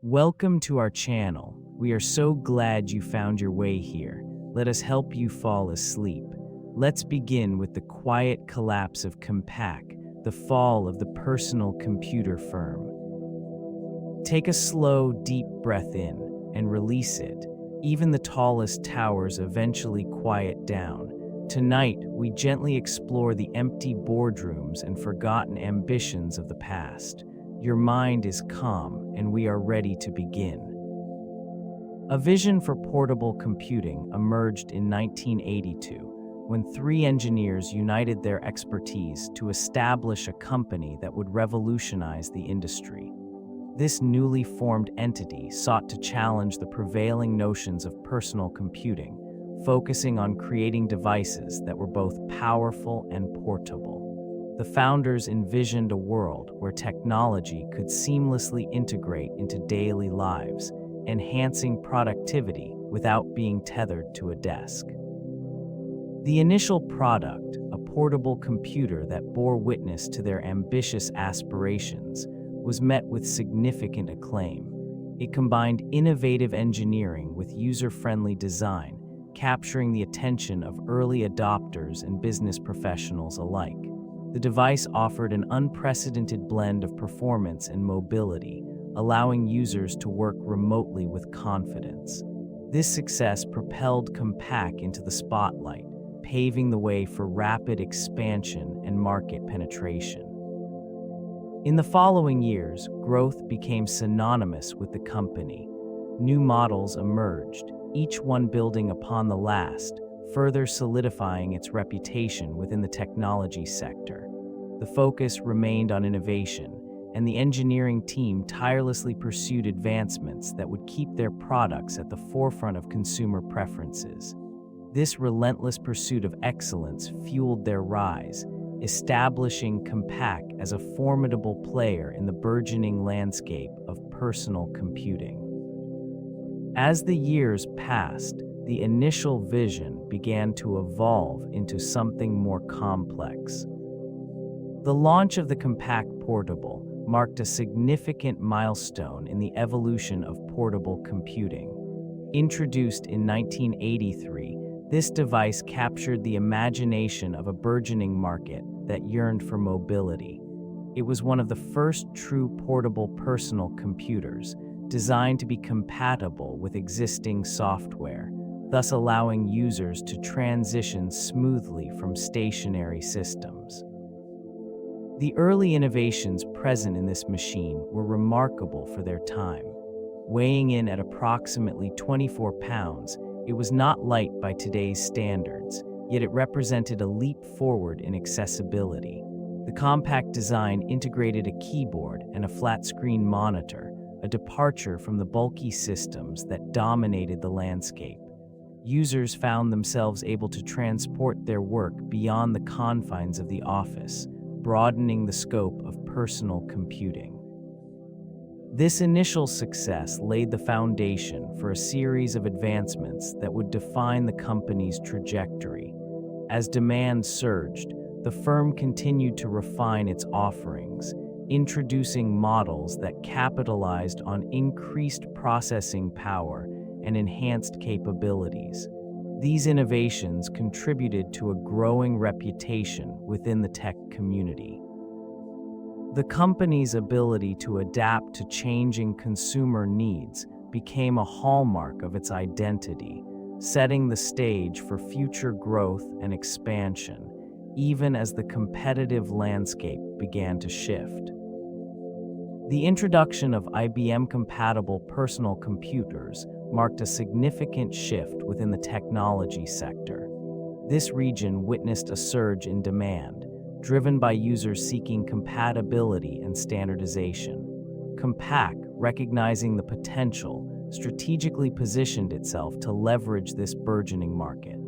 Welcome to our channel. We are so glad you found your way here. Let us help you fall asleep. Let's begin with the quiet collapse of Compaq, the fall of the personal computer firm. Take a slow, deep breath in and release it. Even the tallest towers eventually quiet down. Tonight, we gently explore the empty boardrooms and forgotten ambitions of the past. Your mind is calm, and we are ready to begin. A vision for portable computing emerged in 1982, when three engineers united their expertise to establish a company that would revolutionize the industry. This newly formed entity sought to challenge the prevailing notions of personal computing, focusing on creating devices that were both powerful and portable. The founders envisioned a world where technology could seamlessly integrate into daily lives, enhancing productivity without being tethered to a desk. The initial product, a portable computer that bore witness to their ambitious aspirations, was met with significant acclaim. It combined innovative engineering with user-friendly design, capturing the attention of early adopters and business professionals alike. The device offered an unprecedented blend of performance and mobility, allowing users to work remotely with confidence. This success propelled Compaq into the spotlight, paving the way for rapid expansion and market penetration. In the following years, growth became synonymous with the company. New models emerged, each one building upon the last, further solidifying its reputation within the technology sector. The focus remained on innovation, and the engineering team tirelessly pursued advancements that would keep their products at the forefront of consumer preferences. This relentless pursuit of excellence fueled their rise, establishing Compaq as a formidable player in the burgeoning landscape of personal computing. As the years passed, the initial vision began to evolve into something more complex. The launch of the Compaq Portable marked a significant milestone in the evolution of portable computing. Introduced in 1983, this device captured the imagination of a burgeoning market that yearned for mobility. It was one of the first true portable personal computers, designed to be compatible with existing software, thus allowing users to transition smoothly from stationary systems. The early innovations present in this machine were remarkable for their time. Weighing in at approximately 24 pounds, it was not light by today's standards, yet it represented a leap forward in accessibility. The compact design integrated a keyboard and a flat-screen monitor, a departure from the bulky systems that dominated the landscape. Users found themselves able to transport their work beyond the confines of the office, broadening the scope of personal computing. This initial success laid the foundation for a series of advancements that would define the company's trajectory. As demand surged, the firm continued to refine its offerings, introducing models that capitalized on increased processing power and enhanced capabilities. These innovations contributed to a growing reputation within the tech community. The company's ability to adapt to changing consumer needs became a hallmark of its identity, setting the stage for future growth and expansion, even as the competitive landscape began to shift. The introduction of IBM-compatible personal computers marked a significant shift within the technology sector. This region witnessed a surge in demand, driven by users seeking compatibility and standardization. Compaq, recognizing the potential, strategically positioned itself to leverage this burgeoning market.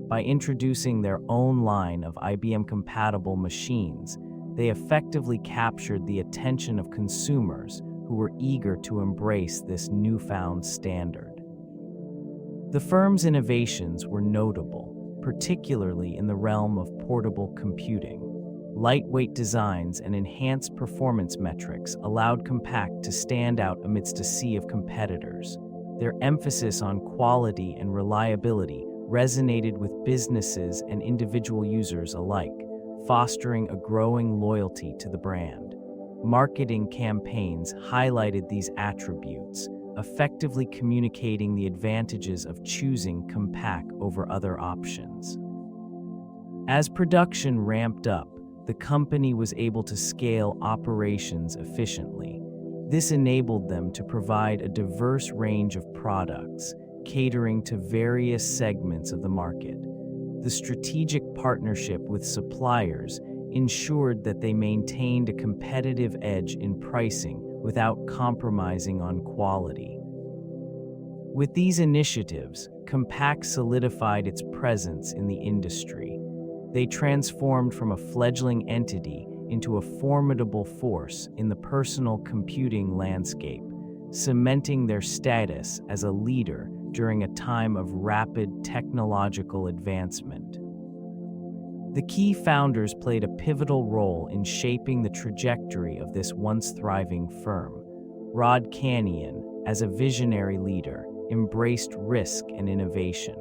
By introducing their own line of IBM-compatible machines, they effectively captured the attention of consumers who were eager to embrace this newfound standard. The firm's innovations were notable, particularly in the realm of portable computing. Lightweight designs and enhanced performance metrics allowed Compaq to stand out amidst a sea of competitors. Their emphasis on quality and reliability resonated with businesses and individual users alike, fostering a growing loyalty to the brand. Marketing campaigns highlighted these attributes, effectively communicating the advantages of choosing Compaq over other options. As production ramped up, the company was able to scale operations efficiently. This enabled them to provide a diverse range of products, catering to various segments of the market. The strategic partnership with suppliers ensured that they maintained a competitive edge in pricing without compromising on quality. With these initiatives, Compaq solidified its presence in the industry. They transformed from a fledgling entity into a formidable force in the personal computing landscape, cementing their status as a leader during a time of rapid technological advancement. The key founders played a pivotal role in shaping the trajectory of this once thriving firm. Rod Canyon, as a visionary leader, embraced risk and innovation.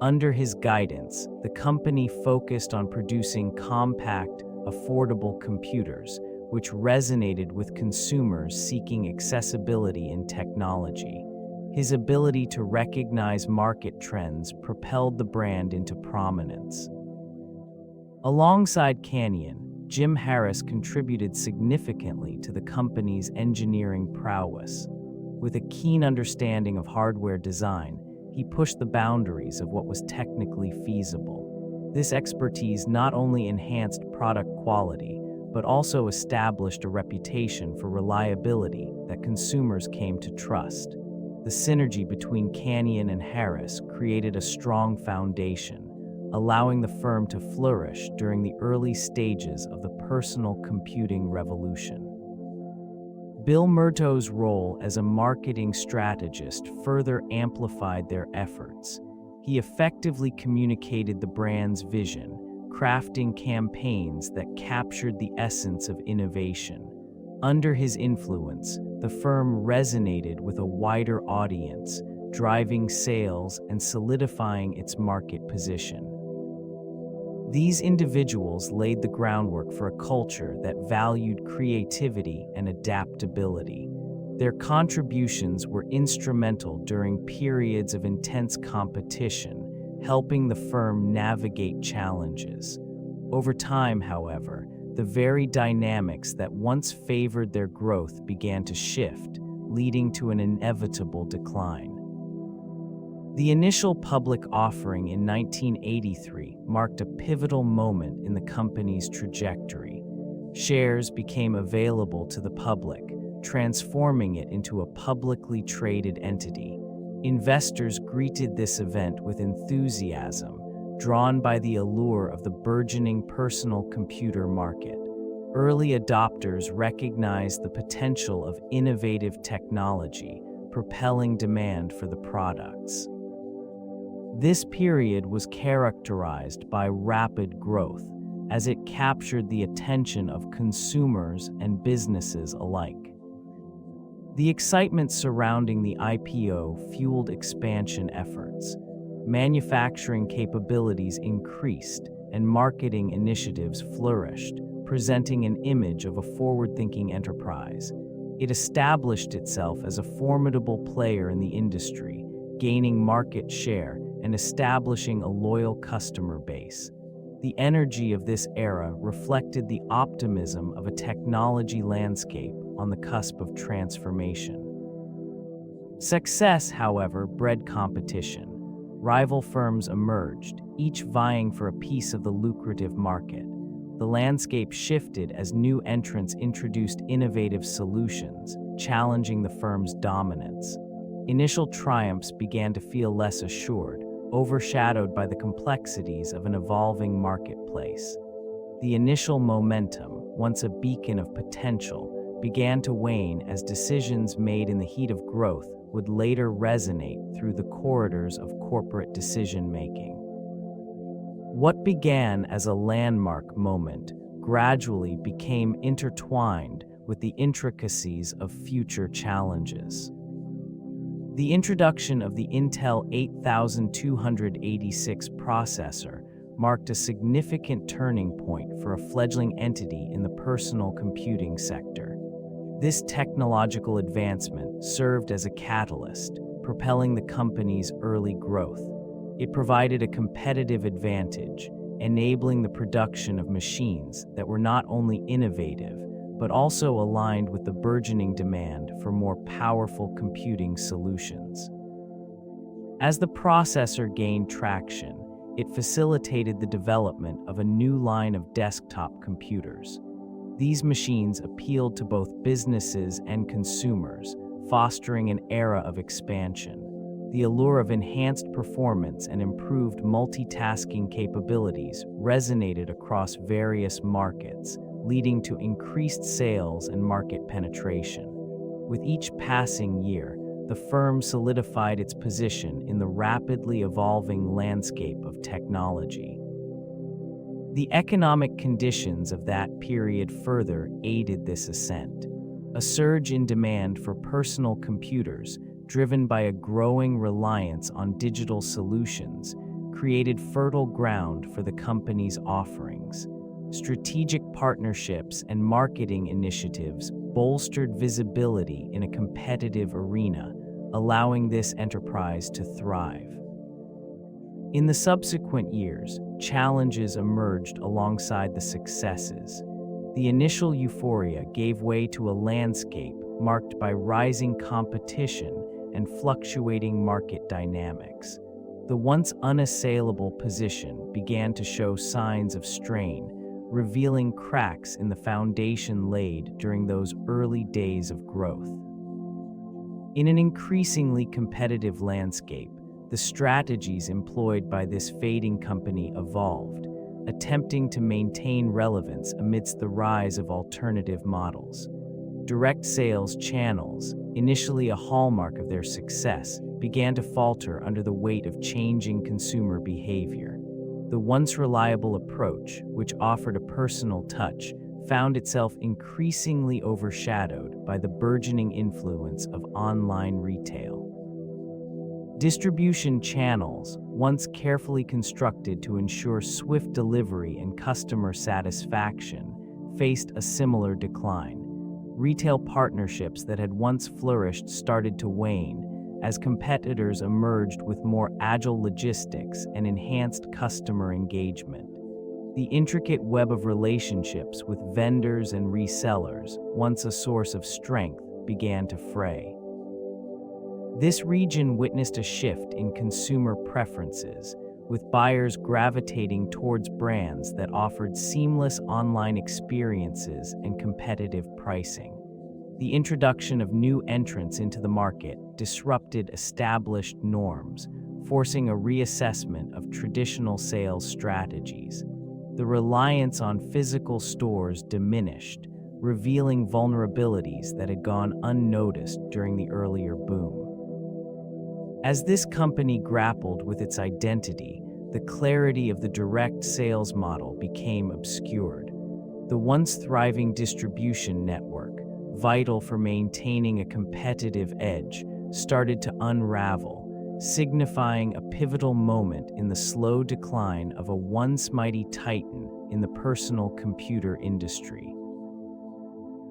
Under his guidance, the company focused on producing compact, affordable computers, which resonated with consumers seeking accessibility in technology. His ability to recognize market trends propelled the brand into prominence. Alongside Canyon, Jim Harris contributed significantly to the company's engineering prowess. With a keen understanding of hardware design, he pushed the boundaries of what was technically feasible. This expertise not only enhanced product quality, but also established a reputation for reliability that consumers came to trust. The synergy between Canyon and Harris created a strong foundation, allowing the firm to flourish during the early stages of the personal computing revolution. Bill Murtaugh's role as a marketing strategist further amplified their efforts. He effectively communicated the brand's vision, crafting campaigns that captured the essence of innovation. Under his influence, the firm resonated with a wider audience, driving sales and solidifying its market position. These individuals laid the groundwork for a culture that valued creativity and adaptability. Their contributions were instrumental during periods of intense competition, helping the firm navigate challenges. Over time, however, the very dynamics that once favored their growth began to shift, leading to an inevitable decline. The initial public offering in 1983 marked a pivotal moment in the company's trajectory. Shares became available to the public, transforming it into a publicly traded entity. Investors greeted this event with enthusiasm, drawn by the allure of the burgeoning personal computer market. Early adopters recognized the potential of innovative technology, propelling demand for the products. This period was characterized by rapid growth, as it captured the attention of consumers and businesses alike. The excitement surrounding the IPO fueled expansion efforts. Manufacturing capabilities increased, and marketing initiatives flourished, presenting an image of a forward-thinking enterprise. It established itself as a formidable player in the industry, gaining market share and establishing a loyal customer base. The energy of this era reflected the optimism of a technology landscape on the cusp of transformation. Success, however, bred competition. Rival firms emerged, each vying for a piece of the lucrative market. The landscape shifted as new entrants introduced innovative solutions, challenging the firm's dominance. Initial triumphs began to feel less assured, overshadowed by the complexities of an evolving marketplace. The initial momentum, once a beacon of potential, began to wane as decisions made in the heat of growth would later resonate through the corridors of corporate decision-making. What began as a landmark moment gradually became intertwined with the intricacies of future challenges. The introduction of the Intel 8286 processor marked a significant turning point for a fledgling entity in the personal computing sector. This technological advancement served as a catalyst, propelling the company's early growth. It provided a competitive advantage, enabling the production of machines that were not only innovative, but also aligned with the burgeoning demand for more powerful computing solutions. As the processor gained traction, it facilitated the development of a new line of desktop computers. These machines appealed to both businesses and consumers, fostering an era of expansion. The allure of enhanced performance and improved multitasking capabilities resonated across various markets, leading to increased sales and market penetration. With each passing year, the firm solidified its position in the rapidly evolving landscape of technology. The economic conditions of that period further aided this ascent. A surge in demand for personal computers, driven by a growing reliance on digital solutions, created fertile ground for the company's offerings. Strategic partnerships and marketing initiatives bolstered visibility in a competitive arena, allowing this enterprise to thrive. In the subsequent years, challenges emerged alongside the successes. The initial euphoria gave way to a landscape marked by rising competition and fluctuating market dynamics. The once unassailable position began to show signs of strain, revealing cracks in the foundation laid during those early days of growth. In an increasingly competitive landscape, the strategies employed by this fading company evolved, attempting to maintain relevance amidst the rise of alternative models. Direct sales channels, initially a hallmark of their success, began to falter under the weight of changing consumer behavior. The once reliable approach, which offered a personal touch, found itself increasingly overshadowed by the burgeoning influence of online retail. Distribution channels, once carefully constructed to ensure swift delivery and customer satisfaction, faced a similar decline. Retail partnerships that had once flourished started to wane, as competitors emerged with more agile logistics and enhanced customer engagement. The intricate web of relationships with vendors and resellers, once a source of strength, began to fray. This region witnessed a shift in consumer preferences, with buyers gravitating towards brands that offered seamless online experiences and competitive pricing. The introduction of new entrants into the market disrupted established norms, forcing a reassessment of traditional sales strategies. The reliance on physical stores diminished, revealing vulnerabilities that had gone unnoticed during the earlier boom. As this company grappled with its identity, the clarity of the direct sales model became obscured. The once thriving distribution network, vital for maintaining a competitive edge, started to unravel, signifying a pivotal moment in the slow decline of a once mighty titan in the personal computer industry.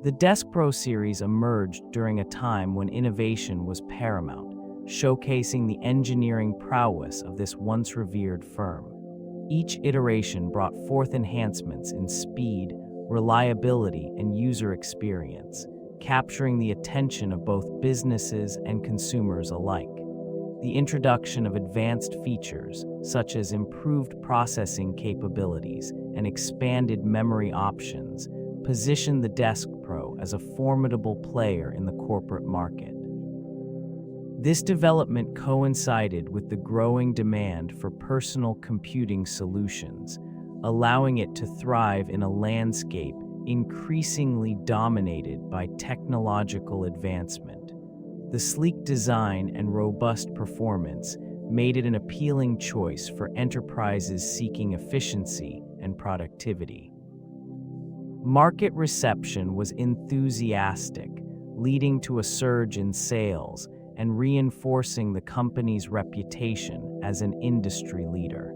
The Desk Pro series emerged during a time when innovation was paramount, showcasing the engineering prowess of this once revered firm. Each iteration brought forth enhancements in speed, reliability, and user experience, capturing the attention of both businesses and consumers alike. The introduction of advanced features, such as improved processing capabilities and expanded memory options, positioned the Desk Pro as a formidable player in the corporate market. This development coincided with the growing demand for personal computing solutions, allowing it to thrive in a landscape increasingly dominated by technological advancement. The sleek design and robust performance made it an appealing choice for enterprises seeking efficiency and productivity. Market reception was enthusiastic, leading to a surge in sales and reinforcing the company's reputation as an industry leader.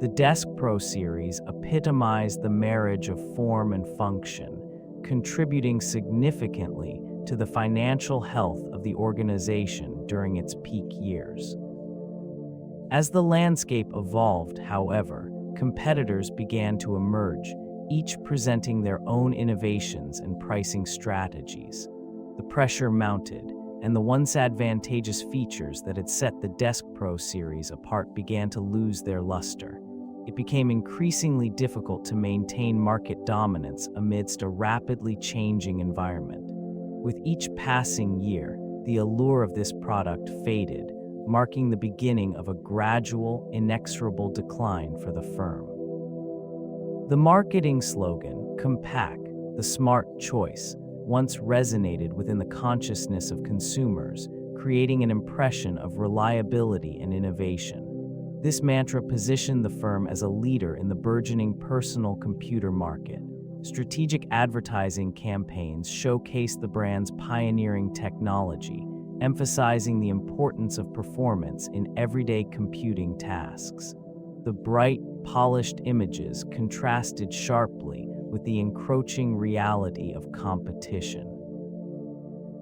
The Desk Pro series epitomized the marriage of form and function, contributing significantly to the financial health of the organization during its peak years. As the landscape evolved, however, competitors began to emerge, each presenting their own innovations and pricing strategies. The pressure mounted, and the once advantageous features that had set the Desk Pro series apart began to lose their luster. It became increasingly difficult to maintain market dominance amidst a rapidly changing environment. With each passing year, the allure of this product faded, marking the beginning of a gradual, inexorable decline for the firm. The marketing slogan, Compaq, the smart choice, once resonated within the consciousness of consumers, creating an impression of reliability and innovation. This mantra positioned the firm as a leader in the burgeoning personal computer market. Strategic advertising campaigns showcased the brand's pioneering technology, emphasizing the importance of performance in everyday computing tasks. The bright, polished images contrasted sharply with the encroaching reality of competition.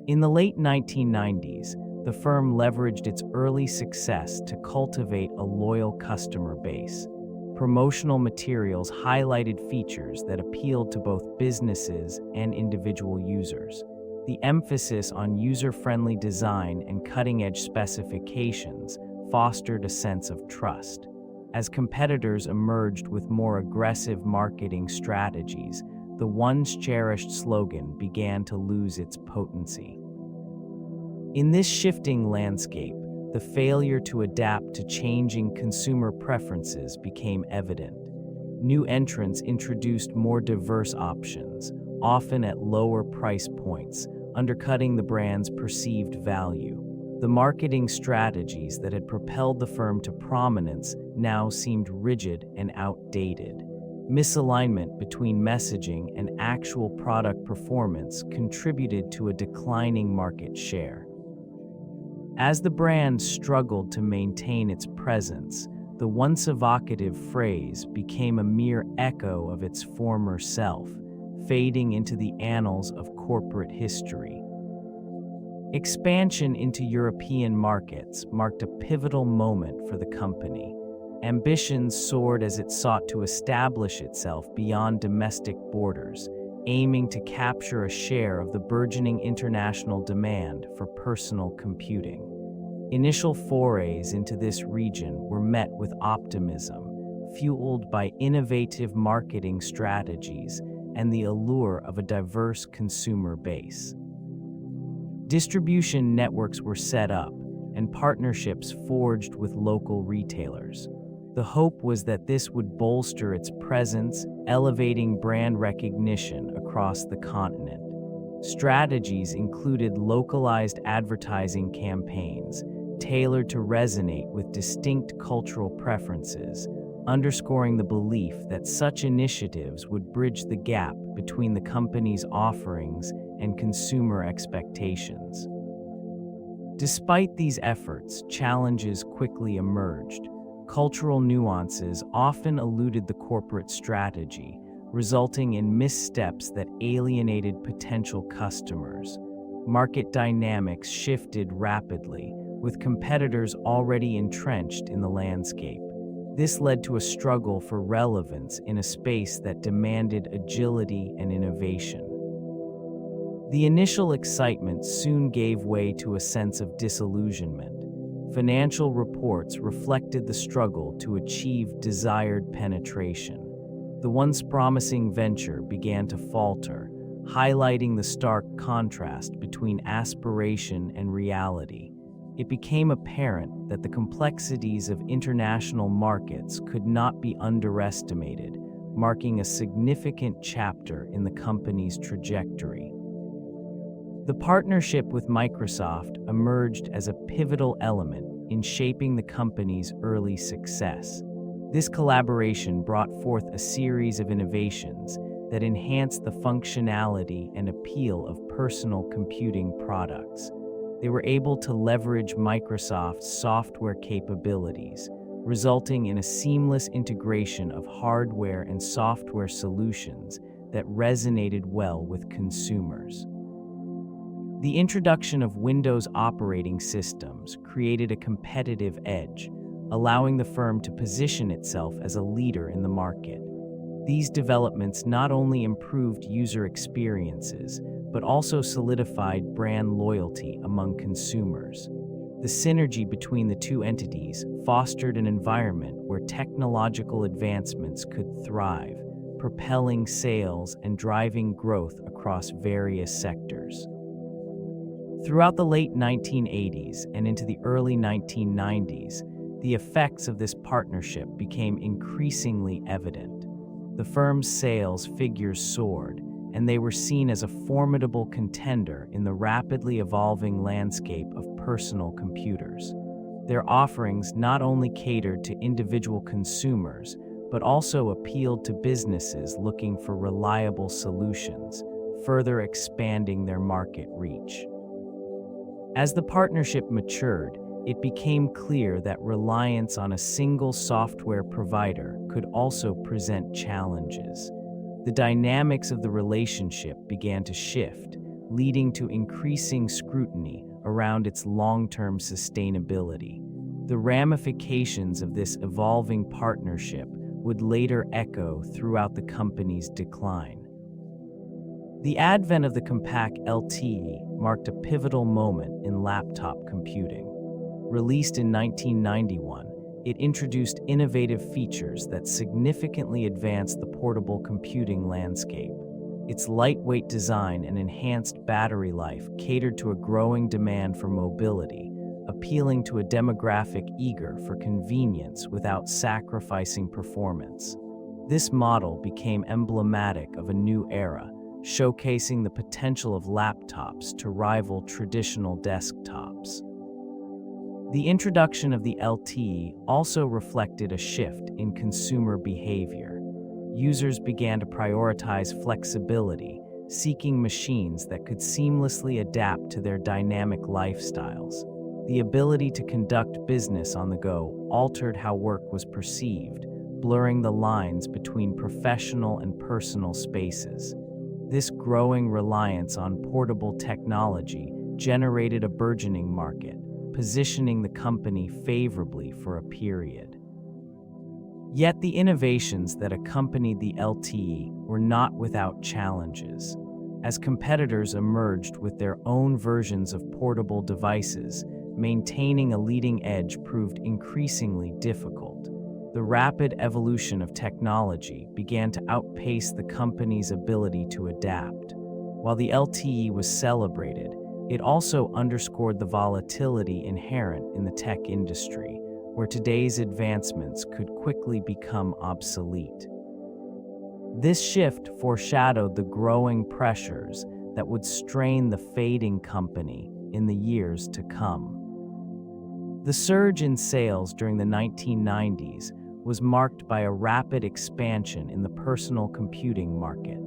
In the late 1990s, the firm leveraged its early success to cultivate a loyal customer base. Promotional materials highlighted features that appealed to both businesses and individual users. The emphasis on user-friendly design and cutting-edge specifications fostered a sense of trust. As competitors emerged with more aggressive marketing strategies, the once cherished slogan began to lose its potency. In this shifting landscape, the failure to adapt to changing consumer preferences became evident. New entrants introduced more diverse options, often at lower price points, undercutting the brand's perceived value. The marketing strategies that had propelled the firm to prominence now seemed rigid and outdated. Misalignment between messaging and actual product performance contributed to a declining market share. As the brand struggled to maintain its presence, the once evocative phrase became a mere echo of its former self, fading into the annals of corporate history. Expansion into European markets marked a pivotal moment for the company. Ambitions soared as it sought to establish itself beyond domestic borders, aiming to capture a share of the burgeoning international demand for personal computing. Initial forays into this region were met with optimism, fueled by innovative marketing strategies and the allure of a diverse consumer base. Distribution networks were set up, and partnerships forged with local retailers. The hope was that this would bolster its presence, elevating brand recognition across the continent. Strategies included localized advertising campaigns, tailored to resonate with distinct cultural preferences, underscoring the belief that such initiatives would bridge the gap between the company's offerings and consumer expectations. Despite these efforts, challenges quickly emerged. Cultural nuances often eluded the corporate strategy, resulting in missteps that alienated potential customers. Market dynamics shifted rapidly, with competitors already entrenched in the landscape. This led to a struggle for relevance in a space that demanded agility and innovation. The initial excitement soon gave way to a sense of disillusionment. Financial reports reflected the struggle to achieve desired penetration. The once promising venture began to falter, highlighting the stark contrast between aspiration and reality. It became apparent that the complexities of international markets could not be underestimated, marking a significant chapter in the company's trajectory. The partnership with Microsoft emerged as a pivotal element in shaping the company's early success. This collaboration brought forth a series of innovations, that enhanced the functionality and appeal of personal computing products. They were able to leverage Microsoft's software capabilities, resulting in a seamless integration of hardware and software solutions that resonated well with consumers. The introduction of Windows operating systems created a competitive edge, allowing the firm to position itself as a leader in the market. These developments not only improved user experiences, but also solidified brand loyalty among consumers. The synergy between the two entities fostered an environment where technological advancements could thrive, propelling sales and driving growth across various sectors. Throughout the late 1980s and into the early 1990s, the effects of this partnership became increasingly evident. The firm's sales figures soared, and they were seen as a formidable contender in the rapidly evolving landscape of personal computers. Their offerings not only catered to individual consumers, but also appealed to businesses looking for reliable solutions, further expanding their market reach. As the partnership matured, it became clear that reliance on a single software provider could also present challenges. The dynamics of the relationship began to shift, leading to increasing scrutiny around its long-term sustainability. The ramifications of this evolving partnership would later echo throughout the company's decline. The advent of the Compaq LTE marked a pivotal moment in laptop computing. Released in 1991, it introduced innovative features that significantly advanced the portable computing landscape. Its lightweight design and enhanced battery life catered to a growing demand for mobility, appealing to a demographic eager for convenience without sacrificing performance. This model became emblematic of a new era, showcasing the potential of laptops to rival traditional desktops. The introduction of the LTE also reflected a shift in consumer behavior. Users began to prioritize flexibility, seeking machines that could seamlessly adapt to their dynamic lifestyles. The ability to conduct business on the go altered how work was perceived, blurring the lines between professional and personal spaces. This growing reliance on portable technology generated a burgeoning market, positioning the company favorably for a period. Yet the innovations that accompanied the LTE were not without challenges. As competitors emerged with their own versions of portable devices, maintaining a leading edge proved increasingly difficult. The rapid evolution of technology began to outpace the company's ability to adapt. While the LTE was celebrated, it also underscored the volatility inherent in the tech industry, where today's advancements could quickly become obsolete. This shift foreshadowed the growing pressures that would strain the fading company in the years to come. The surge in sales during the 1990s was marked by a rapid expansion in the personal computing market.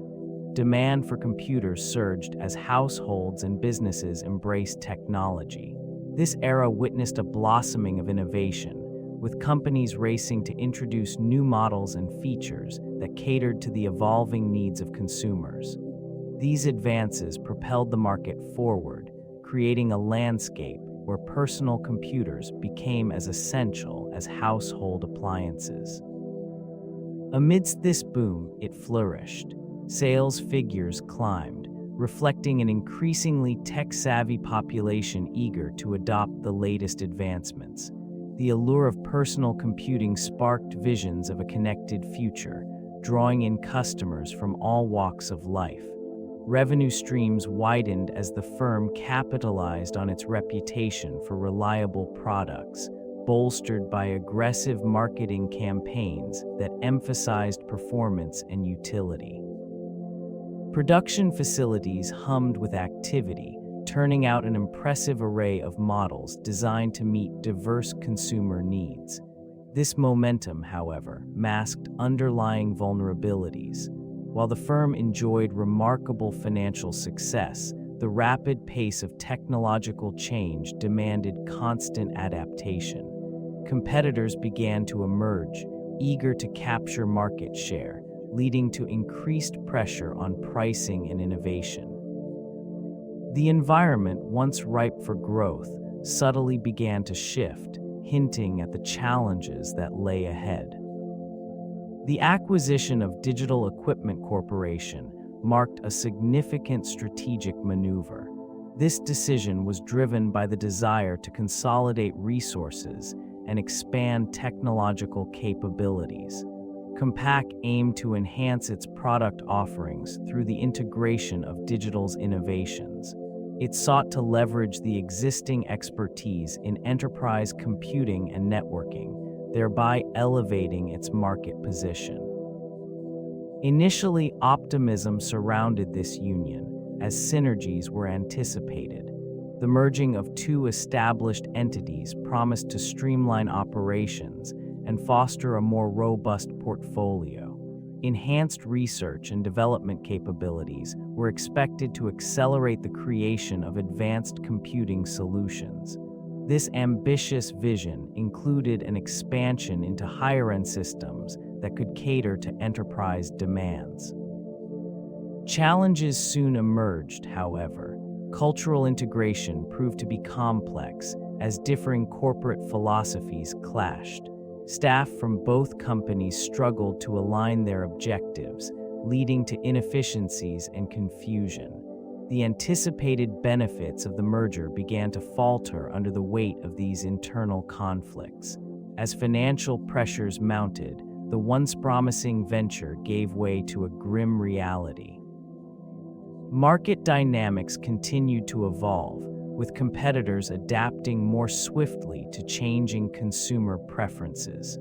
Demand for computers surged as households and businesses embraced technology. This era witnessed a blossoming of innovation, with companies racing to introduce new models and features that catered to the evolving needs of consumers. These advances propelled the market forward, creating a landscape where personal computers became as essential as household appliances. Amidst this boom, it flourished. Sales figures climbed, reflecting an increasingly tech-savvy population eager to adopt the latest advancements. The allure of personal computing sparked visions of a connected future, drawing in customers from all walks of life. Revenue streams widened as the firm capitalized on its reputation for reliable products, bolstered by aggressive marketing campaigns that emphasized performance and utility. Production facilities hummed with activity, turning out an impressive array of models designed to meet diverse consumer needs. This momentum, however, masked underlying vulnerabilities. While the firm enjoyed remarkable financial success, the rapid pace of technological change demanded constant adaptation. Competitors began to emerge, eager to capture market share, leading to increased pressure on pricing and innovation. The environment, once ripe for growth, subtly began to shift, hinting at the challenges that lay ahead. The acquisition of Digital Equipment Corporation marked a significant strategic maneuver. This decision was driven by the desire to consolidate resources and expand technological capabilities. Compaq aimed to enhance its product offerings through the integration of digital's innovations. It sought to leverage the existing expertise in enterprise computing and networking, thereby elevating its market position. Initially, optimism surrounded this union, as synergies were anticipated. The merging of two established entities promised to streamline operations and foster a more robust portfolio. Enhanced research and development capabilities were expected to accelerate the creation of advanced computing solutions. This ambitious vision included an expansion into higher-end systems that could cater to enterprise demands. Challenges soon emerged, however. Cultural integration proved to be complex as differing corporate philosophies clashed. Staff from both companies struggled to align their objectives, leading to inefficiencies and confusion. The anticipated benefits of the merger began to falter under the weight of these internal conflicts. As financial pressures mounted, the once promising venture gave way to a grim reality. Market dynamics continued to evolve, with competitors adapting more swiftly to changing consumer preferences.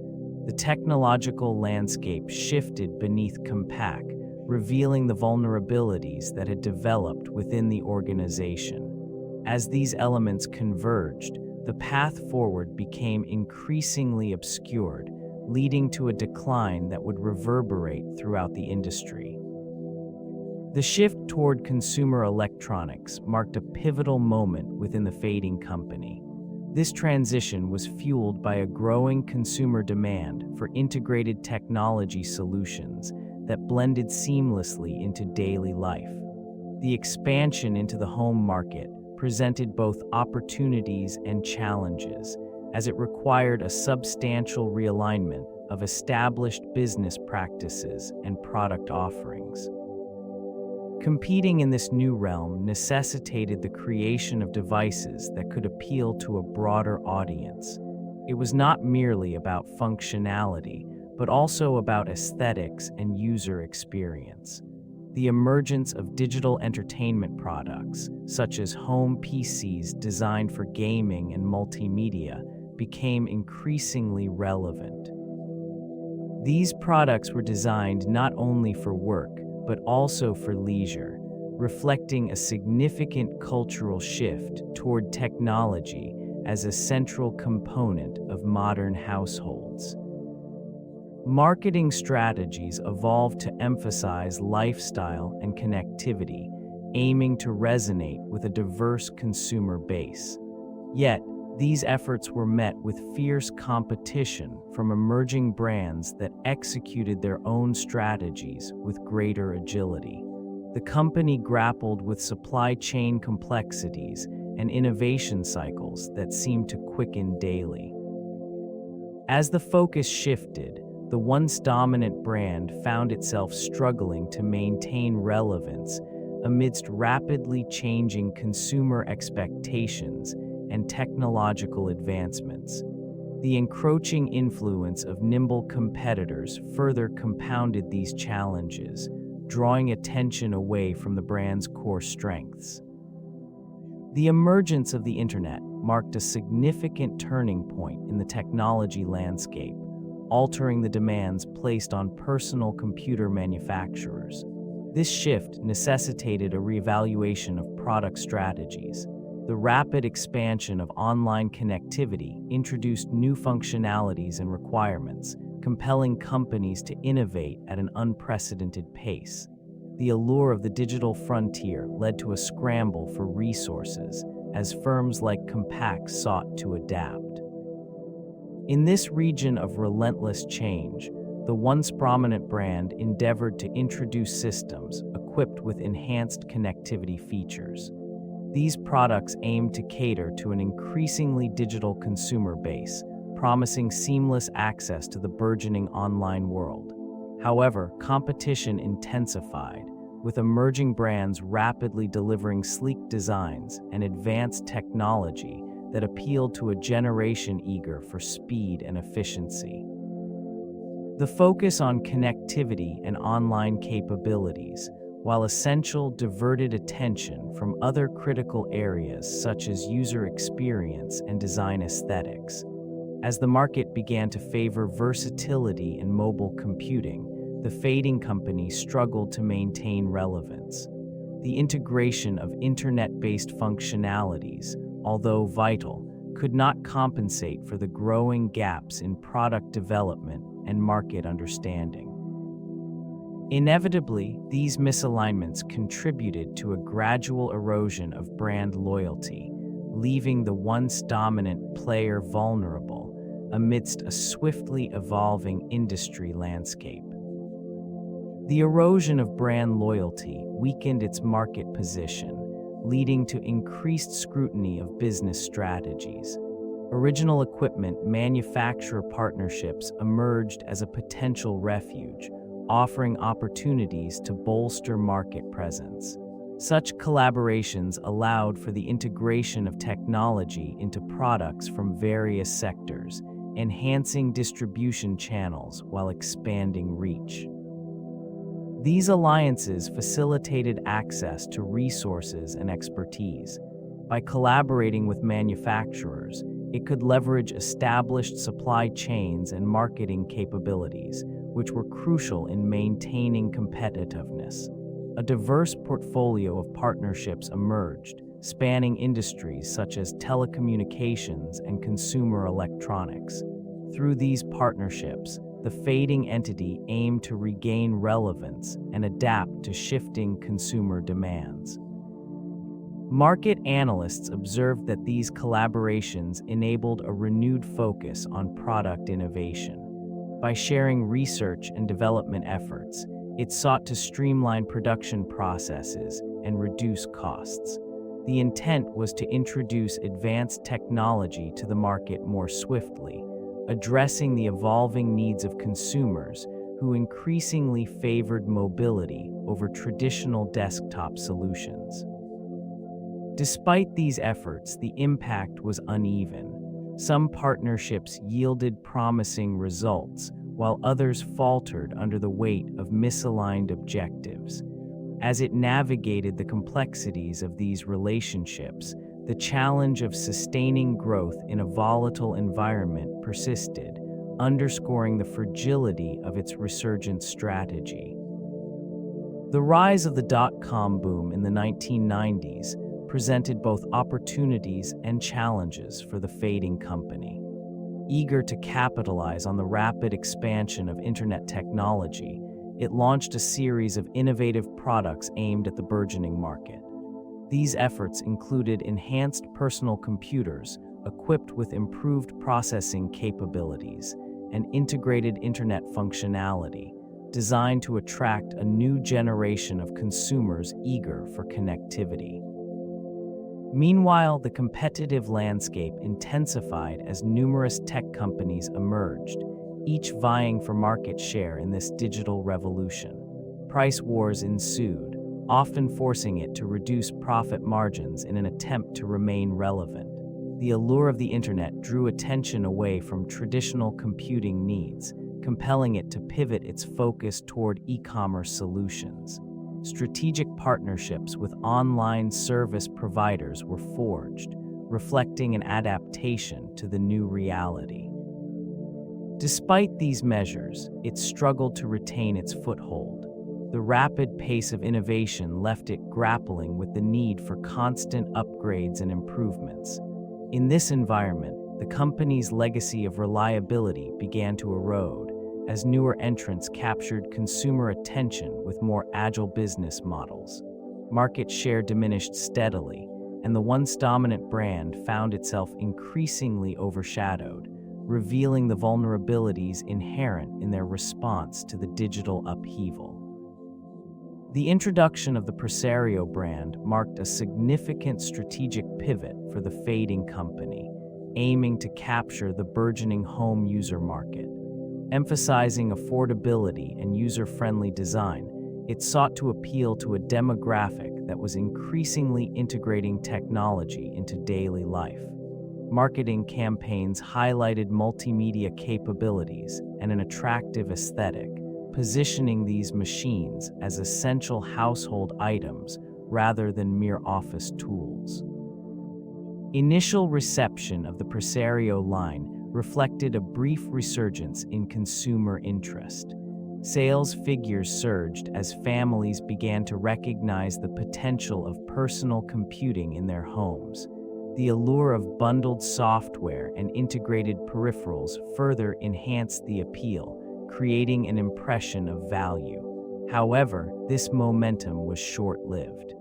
The technological landscape shifted beneath Compaq, revealing the vulnerabilities that had developed within the organization. As these elements converged, the path forward became increasingly obscured, leading to a decline that would reverberate throughout the industry. The shift toward consumer electronics marked a pivotal moment within the fading company. This transition was fueled by a growing consumer demand for integrated technology solutions that blended seamlessly into daily life. The expansion into the home market presented both opportunities and challenges, as it required a substantial realignment of established business practices and product offerings. Competing in this new realm necessitated the creation of devices that could appeal to a broader audience. It was not merely about functionality, but also about aesthetics and user experience. The emergence of digital entertainment products, such as home PCs designed for gaming and multimedia, became increasingly relevant. These products were designed not only for work, but also for leisure, reflecting a significant cultural shift toward technology as a central component of modern households. Marketing strategies evolved to emphasize lifestyle and connectivity, aiming to resonate with a diverse consumer base. Yet, these efforts were met with fierce competition from emerging brands that executed their own strategies with greater agility. The company grappled with supply chain complexities and innovation cycles that seemed to quicken daily. As the focus shifted, the once dominant brand found itself struggling to maintain relevance amidst rapidly changing consumer expectations and technological advancements. The encroaching influence of nimble competitors further compounded these challenges, drawing attention away from the brand's core strengths. The emergence of the internet marked a significant turning point in the technology landscape, altering the demands placed on personal computer manufacturers. This shift necessitated a reevaluation of product strategies. The rapid expansion of online connectivity introduced new functionalities and requirements, compelling companies to innovate at an unprecedented pace. The allure of the digital frontier led to a scramble for resources as firms like Compaq sought to adapt. In this region of relentless change, the once prominent brand endeavored to introduce systems equipped with enhanced connectivity features. These products aimed to cater to an increasingly digital consumer base, promising seamless access to the burgeoning online world. However, competition intensified, with emerging brands rapidly delivering sleek designs and advanced technology that appealed to a generation eager for speed and efficiency. The focus on connectivity and online capabilities, while essential, diverted attention from other critical areas such as user experience and design aesthetics. As the market began to favor versatility in mobile computing, the fading company struggled to maintain relevance. The integration of internet-based functionalities, although vital, could not compensate for the growing gaps in product development and market understanding. Inevitably, these misalignments contributed to a gradual erosion of brand loyalty, leaving the once dominant player vulnerable amidst a swiftly evolving industry landscape. The erosion of brand loyalty weakened its market position, leading to increased scrutiny of business strategies. Original equipment manufacturer partnerships emerged as a potential refuge, offering opportunities to bolster market presence. Such collaborations allowed for the integration of technology into products from various sectors, enhancing distribution channels while expanding reach. These alliances facilitated access to resources and expertise. By collaborating with manufacturers, it could leverage established supply chains and marketing capabilities, which were crucial in maintaining competitiveness. A diverse portfolio of partnerships emerged, spanning industries such as telecommunications and consumer electronics. Through these partnerships, the fading entity aimed to regain relevance and adapt to shifting consumer demands. Market analysts observed that these collaborations enabled a renewed focus on product innovation. By sharing research and development efforts, it sought to streamline production processes and reduce costs. The intent was to introduce advanced technology to the market more swiftly, addressing the evolving needs of consumers who increasingly favored mobility over traditional desktop solutions. Despite these efforts, the impact was uneven. Some partnerships yielded promising results, while others faltered under the weight of misaligned objectives. As it navigated the complexities of these relationships, the challenge of sustaining growth in a volatile environment persisted, underscoring the fragility of its resurgent strategy. The rise of the dot-com boom in the 1990s presented both opportunities and challenges for the fading company. Eager to capitalize on the rapid expansion of internet technology, it launched a series of innovative products aimed at the burgeoning market. These efforts included enhanced personal computers equipped with improved processing capabilities and integrated internet functionality, designed to attract a new generation of consumers eager for connectivity. Meanwhile, the competitive landscape intensified as numerous tech companies emerged, each vying for market share in this digital revolution. Price wars ensued, often forcing it to reduce profit margins in an attempt to remain relevant. The allure of the internet drew attention away from traditional computing needs, compelling it to pivot its focus toward e-commerce solutions. Strategic partnerships with online service providers were forged, reflecting an adaptation to the new reality. Despite these measures, it struggled to retain its foothold. The rapid pace of innovation left it grappling with the need for constant upgrades and improvements. In this environment, the company's legacy of reliability began to erode, as newer entrants captured consumer attention with more agile business models. Market share diminished steadily, and the once dominant brand found itself increasingly overshadowed, revealing the vulnerabilities inherent in their response to the digital upheaval. The introduction of the Presario brand marked a significant strategic pivot for the fading company, aiming to capture the burgeoning home user market. Emphasizing affordability and user-friendly design, it sought to appeal to a demographic that was increasingly integrating technology into daily life. Marketing campaigns highlighted multimedia capabilities and an attractive aesthetic, positioning these machines as essential household items rather than mere office tools. Initial reception of the Presario line reflected a brief resurgence in consumer interest. Sales figures surged as families began to recognize the potential of personal computing in their homes. The allure of bundled software and integrated peripherals further enhanced the appeal, creating an impression of value. However, this momentum was short-lived.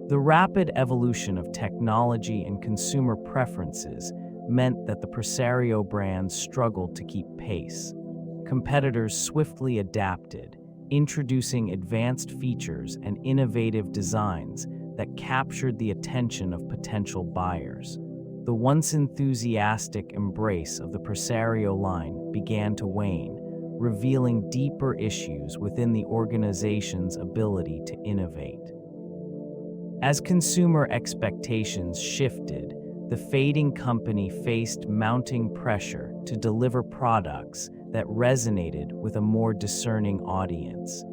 The rapid evolution of technology and consumer preferences meant that the Presario brand struggled to keep pace. Competitors swiftly adapted, introducing advanced features and innovative designs that captured the attention of potential buyers. The once enthusiastic embrace of the Presario line began to wane, revealing deeper issues within the organization's ability to innovate. As consumer expectations shifted, the fading company faced mounting pressure to deliver products that resonated with a more discerning audience.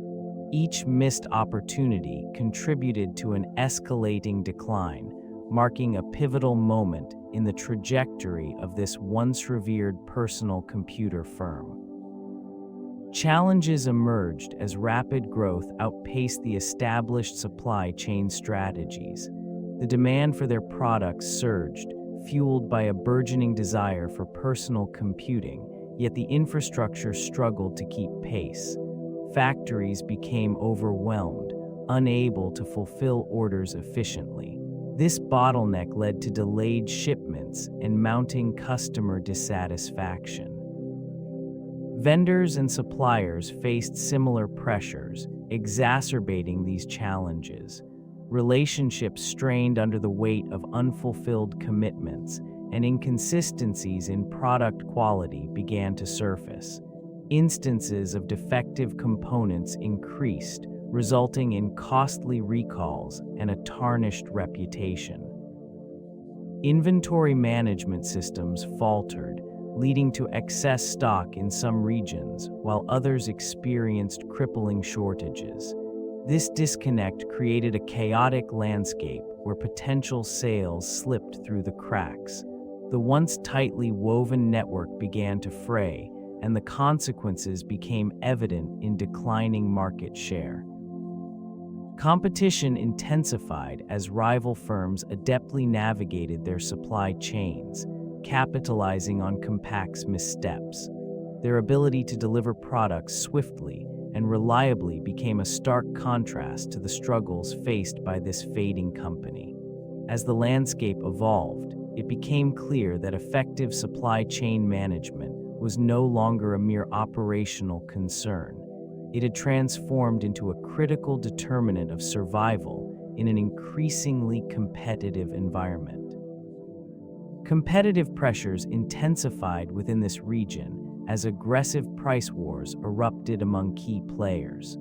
Each missed opportunity contributed to an escalating decline, marking a pivotal moment in the trajectory of this once revered personal computer firm. Challenges emerged as rapid growth outpaced the established supply chain strategies. The demand for their products surged, fueled by a burgeoning desire for personal computing, yet the infrastructure struggled to keep pace. Factories became overwhelmed, unable to fulfill orders efficiently. This bottleneck led to delayed shipments and mounting customer dissatisfaction. Vendors and suppliers faced similar pressures, exacerbating these challenges. Relationships strained under the weight of unfulfilled commitments, and inconsistencies in product quality began to surface. Instances of defective components increased, resulting in costly recalls and a tarnished reputation. Inventory management systems faltered, leading to excess stock in some regions, while others experienced crippling shortages. This disconnect created a chaotic landscape where potential sales slipped through the cracks. The once tightly woven network began to fray, and the consequences became evident in declining market share. Competition intensified as rival firms adeptly navigated their supply chains, capitalizing on Compaq's missteps. Their ability to deliver products swiftly and reliably became a stark contrast to the struggles faced by this fading company. As the landscape evolved, it became clear that effective supply chain management was no longer a mere operational concern. It had transformed into a critical determinant of survival in an increasingly competitive environment. Competitive pressures intensified within this region as aggressive price wars erupted among key players.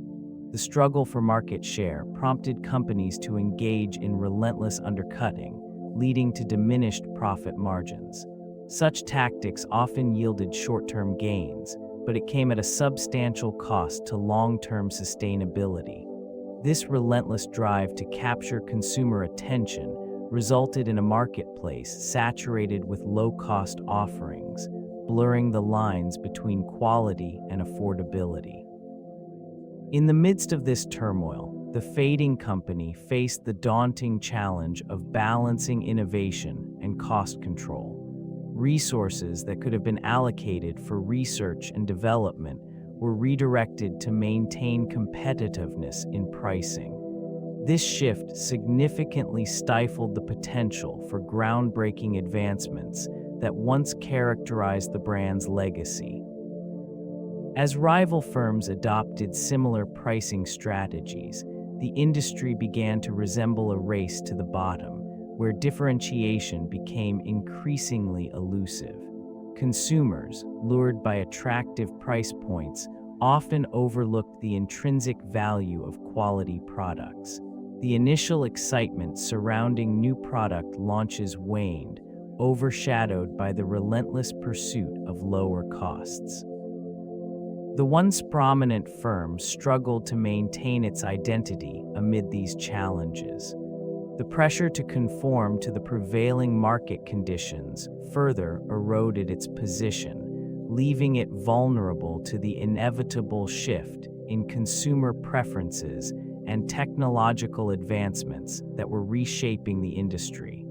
The struggle for market share prompted companies to engage in relentless undercutting, leading to diminished profit margins. Such tactics often yielded short-term gains, but it came at a substantial cost to long-term sustainability. This relentless drive to capture consumer attention resulted in a marketplace saturated with low-cost offerings, blurring the lines between quality and affordability. In the midst of this turmoil, the fading company faced the daunting challenge of balancing innovation and cost control. Resources that could have been allocated for research and development were redirected to maintain competitiveness in pricing. This shift significantly stifled the potential for groundbreaking advancements that once characterized the brand's legacy. As rival firms adopted similar pricing strategies, the industry began to resemble a race to the bottom, where differentiation became increasingly elusive. Consumers, lured by attractive price points, often overlooked the intrinsic value of quality products. The initial excitement surrounding new product launches waned, overshadowed by the relentless pursuit of lower costs. The once prominent firm struggled to maintain its identity amid these challenges. The pressure to conform to the prevailing market conditions further eroded its position, leaving it vulnerable to the inevitable shift in consumer preferences and technological advancements that were reshaping the industry.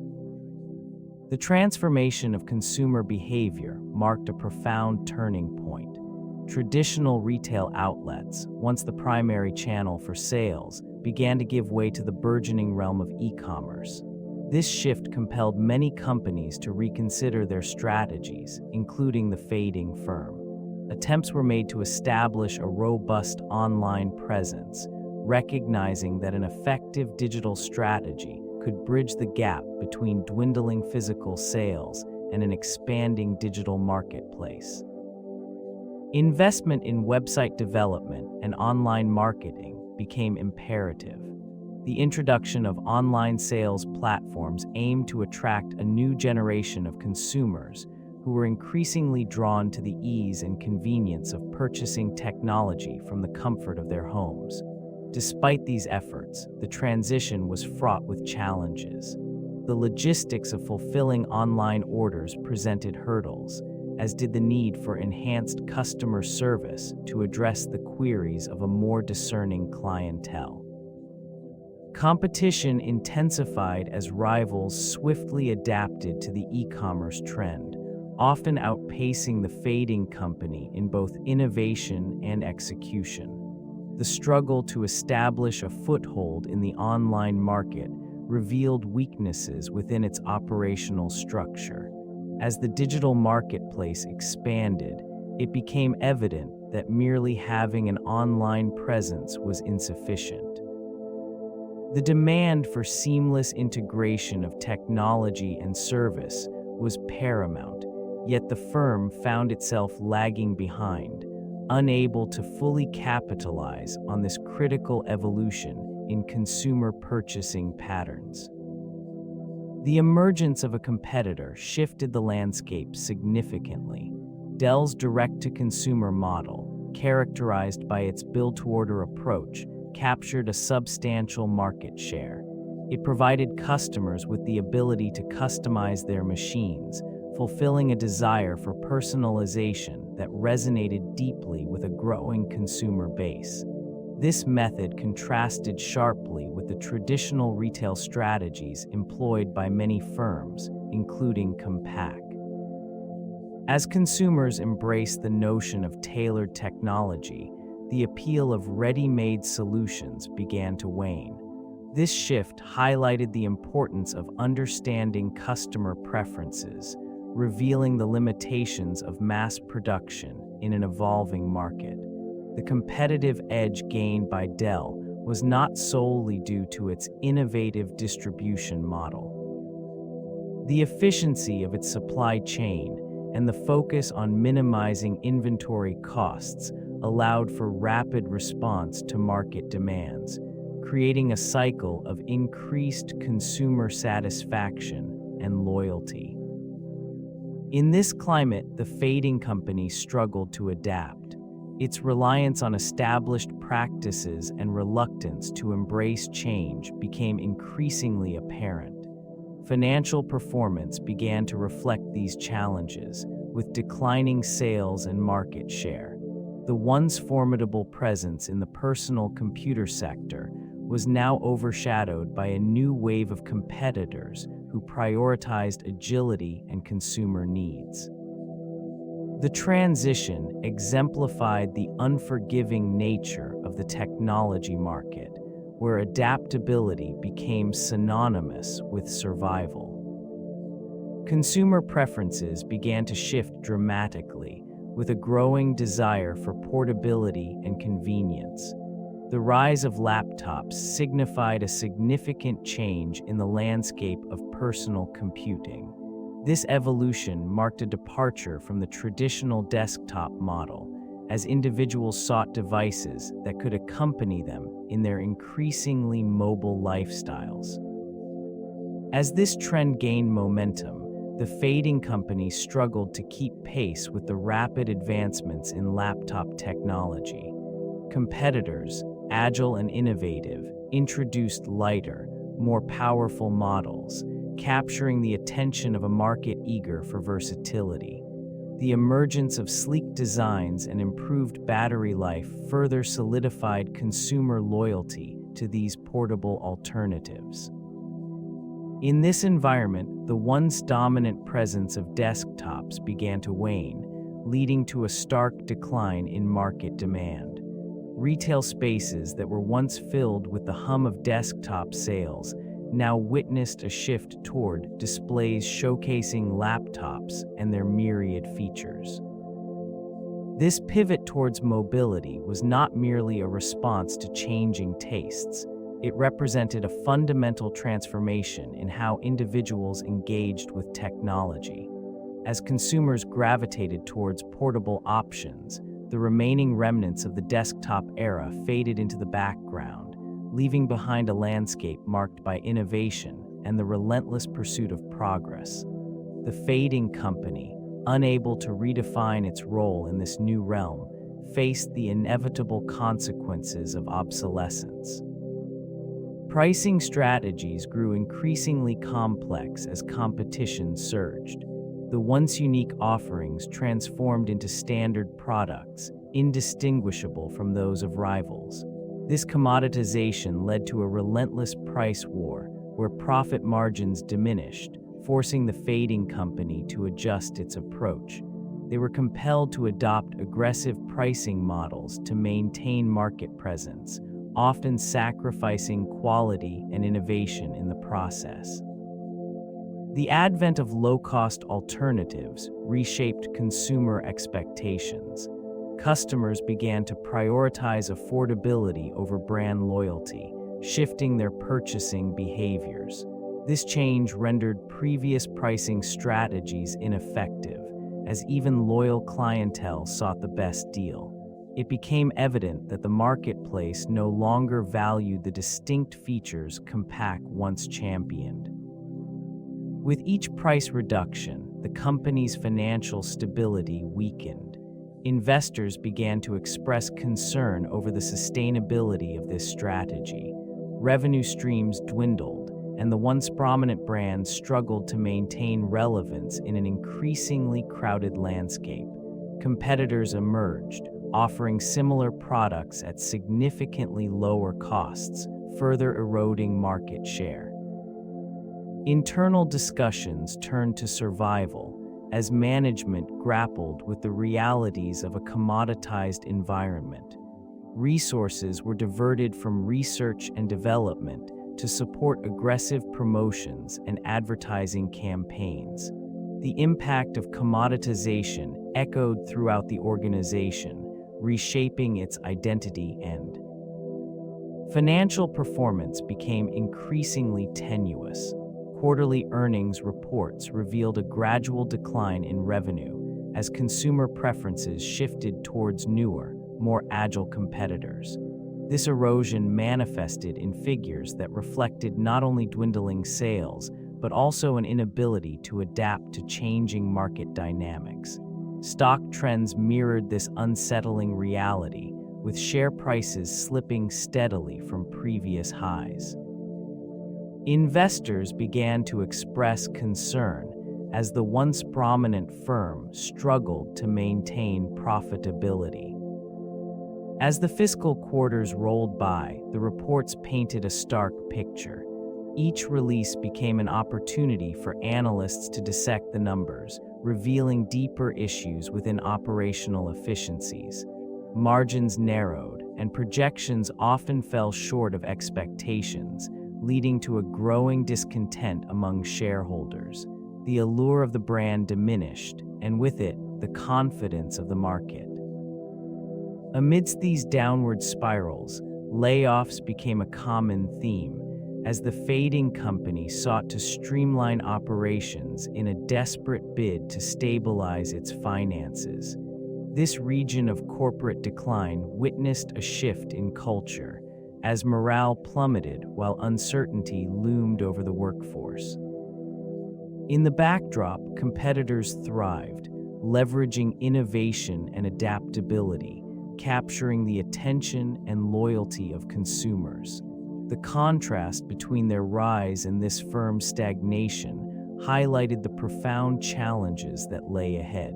The transformation of consumer behavior marked a profound turning point. Traditional retail outlets, once the primary channel for sales, began to give way to the burgeoning realm of e-commerce. This shift compelled many companies to reconsider their strategies, including the fading firm. Attempts were made to establish a robust online presence, recognizing that an effective digital strategy could bridge the gap between dwindling physical sales and an expanding digital marketplace. Investment in website development and online marketing became imperative. The introduction of online sales platforms aimed to attract a new generation of consumers who were increasingly drawn to the ease and convenience of purchasing technology from the comfort of their homes. Despite these efforts, the transition was fraught with challenges. The logistics of fulfilling online orders presented hurdles, as did the need for enhanced customer service to address the queries of a more discerning clientele. Competition intensified as rivals swiftly adapted to the e-commerce trend, often outpacing the fading company in both innovation and execution. The struggle to establish a foothold in the online market revealed weaknesses within its operational structure. As the digital marketplace expanded, it became evident that merely having an online presence was insufficient. The demand for seamless integration of technology and service was paramount, yet the firm found itself lagging behind, unable to fully capitalize on this critical evolution in consumer purchasing patterns. The emergence of a competitor shifted the landscape significantly. Dell's direct-to-consumer model, characterized by its build-to-order approach, captured a substantial market share. It provided customers with the ability to customize their machines, fulfilling a desire for personalization that resonated deeply with a growing consumer base. This method contrasted sharply with the traditional retail strategies employed by many firms, including Compaq. As consumers embraced the notion of tailored technology, the appeal of ready-made solutions began to wane. This shift highlighted the importance of understanding customer preferences, revealing the limitations of mass production in an evolving market. The competitive edge gained by Dell was not solely due to its innovative distribution model. The efficiency of its supply chain and the focus on minimizing inventory costs allowed for rapid response to market demands, creating a cycle of increased consumer satisfaction and loyalty. In this climate, the fading company struggled to adapt. Its reliance on established practices and reluctance to embrace change became increasingly apparent. Financial performance began to reflect these challenges, with declining sales and market share. The once formidable presence in the personal computer sector was now overshadowed by a new wave of competitors who who prioritized agility and consumer needs. The transition exemplified the unforgiving nature of the technology market, where adaptability became synonymous with survival. Consumer preferences began to shift dramatically, with a growing desire for portability and convenience. The rise of laptops signified a significant change in the landscape of personal computing. This evolution marked a departure from the traditional desktop model, as individuals sought devices that could accompany them in their increasingly mobile lifestyles. As this trend gained momentum, the fading company struggled to keep pace with the rapid advancements in laptop technology. Competitors, agile and innovative, introduced lighter, more powerful models, capturing the attention of a market eager for versatility. The emergence of sleek designs and improved battery life further solidified consumer loyalty to these portable alternatives. In this environment, the once dominant presence of desktops began to wane, leading to a stark decline in market demand. Retail spaces that were once filled with the hum of desktop sales now witnessed a shift toward displays showcasing laptops and their myriad features. This pivot towards mobility was not merely a response to changing tastes. It represented a fundamental transformation in how individuals engaged with technology. As consumers gravitated towards portable options, the remaining remnants of the desktop era faded into the background, leaving behind a landscape marked by innovation and the relentless pursuit of progress. The fading company, unable to redefine its role in this new realm, faced the inevitable consequences of obsolescence. Pricing strategies grew increasingly complex as competition surged. The once unique offerings transformed into standard products, indistinguishable from those of rivals. This commoditization led to a relentless price war, where profit margins diminished, forcing the fading company to adjust its approach. They were compelled to adopt aggressive pricing models to maintain market presence, often sacrificing quality and innovation in the process. The advent of low-cost alternatives reshaped consumer expectations. Customers began to prioritize affordability over brand loyalty, shifting their purchasing behaviors. This change rendered previous pricing strategies ineffective, as even loyal clientele sought the best deal. It became evident that the marketplace no longer valued the distinct features Compaq once championed. With each price reduction, the company's financial stability weakened. Investors began to express concern over the sustainability of this strategy. Revenue streams dwindled, and the once prominent brands struggled to maintain relevance in an increasingly crowded landscape. Competitors emerged, offering similar products at significantly lower costs, further eroding market share. Internal discussions turned to survival as management grappled with the realities of a commoditized environment. Resources were diverted from research and development to support aggressive promotions and advertising campaigns. The impact of commoditization echoed throughout the organization, reshaping its identity and financial performance became increasingly tenuous. Quarterly earnings reports revealed a gradual decline in revenue as consumer preferences shifted towards newer, more agile competitors. This erosion manifested in figures that reflected not only dwindling sales, but also an inability to adapt to changing market dynamics. Stock trends mirrored this unsettling reality, with share prices slipping steadily from previous highs. Investors began to express concern as the once prominent firm struggled to maintain profitability. As the fiscal quarters rolled by, the reports painted a stark picture. Each release became an opportunity for analysts to dissect the numbers, revealing deeper issues within operational efficiencies. Margins narrowed, and projections often fell short of expectations, leading to a growing discontent among shareholders. The allure of the brand diminished, and with it, the confidence of the market. Amidst these downward spirals, layoffs became a common theme, as the fading company sought to streamline operations in a desperate bid to stabilize its finances. This region of corporate decline witnessed a shift in culture, as morale plummeted while uncertainty loomed over the workforce. In the backdrop, competitors thrived, leveraging innovation and adaptability, capturing the attention and loyalty of consumers. The contrast between their rise and this firm's stagnation highlighted the profound challenges that lay ahead.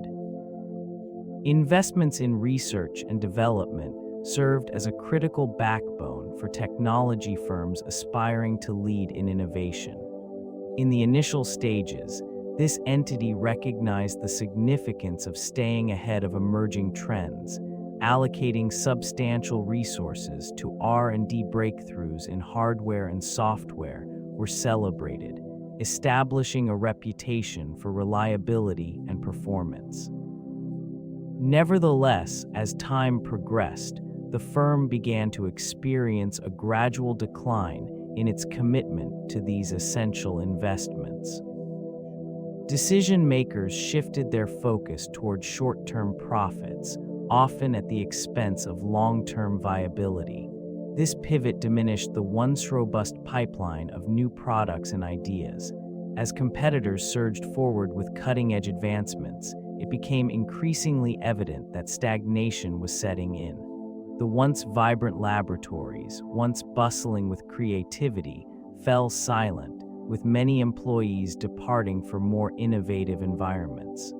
Investments in research and development served as a critical backbone for technology firms aspiring to lead in innovation. In the initial stages, this entity recognized the significance of staying ahead of emerging trends, allocating substantial resources to R&D. Breakthroughs in hardware and software were celebrated, establishing a reputation for reliability and performance. Nevertheless, as time progressed, the firm began to experience a gradual decline in its commitment to these essential investments. Decision-makers shifted their focus toward short-term profits, often at the expense of long-term viability. This pivot diminished the once robust pipeline of new products and ideas. As competitors surged forward with cutting-edge advancements, it became increasingly evident that stagnation was setting in. The once vibrant laboratories, once bustling with creativity, fell silent, with many employees departing for more innovative environments.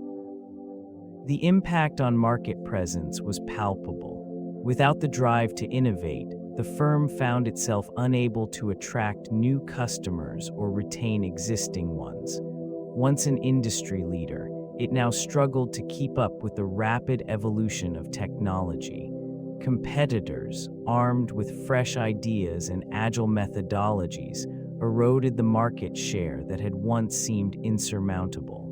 The impact on market presence was palpable. Without the drive to innovate, the firm found itself unable to attract new customers or retain existing ones. Once an industry leader, it now struggled to keep up with the rapid evolution of technology. Competitors, armed with fresh ideas and agile methodologies, eroded the market share that had once seemed insurmountable.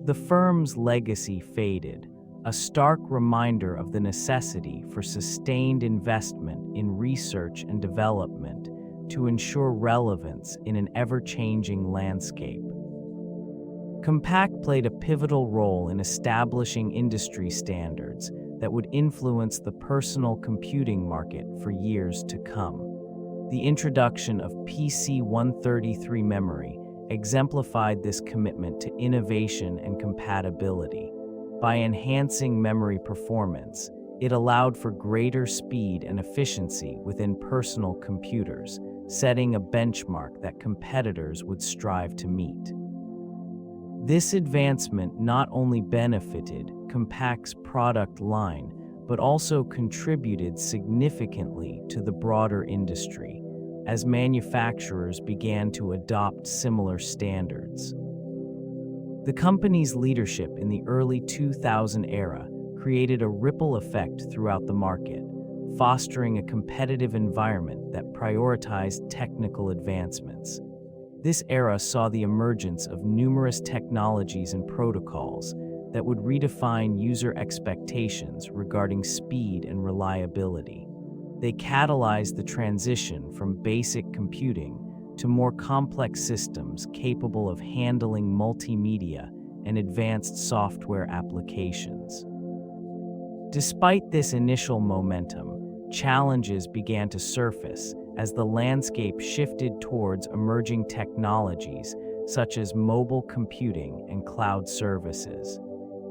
The firm's legacy faded, a stark reminder of the necessity for sustained investment in research and development to ensure relevance in an ever-changing landscape. Compaq played a pivotal role in establishing industry standards that would influence the personal computing market for years to come. The introduction of PC-133 memory exemplified this commitment to innovation and compatibility. By enhancing memory performance, it allowed for greater speed and efficiency within personal computers, setting a benchmark that competitors would strive to meet. This advancement not only benefited Compaq's product line, but also contributed significantly to the broader industry, as manufacturers began to adopt similar standards. The company's leadership in the early 2000 era created a ripple effect throughout the market, fostering a competitive environment that prioritized technical advancements. This era saw the emergence of numerous technologies and protocols that would redefine user expectations regarding speed and reliability. They catalyzed the transition from basic computing to more complex systems capable of handling multimedia and advanced software applications. Despite this initial momentum, challenges began to surface as the landscape shifted towards emerging technologies such as mobile computing and cloud services.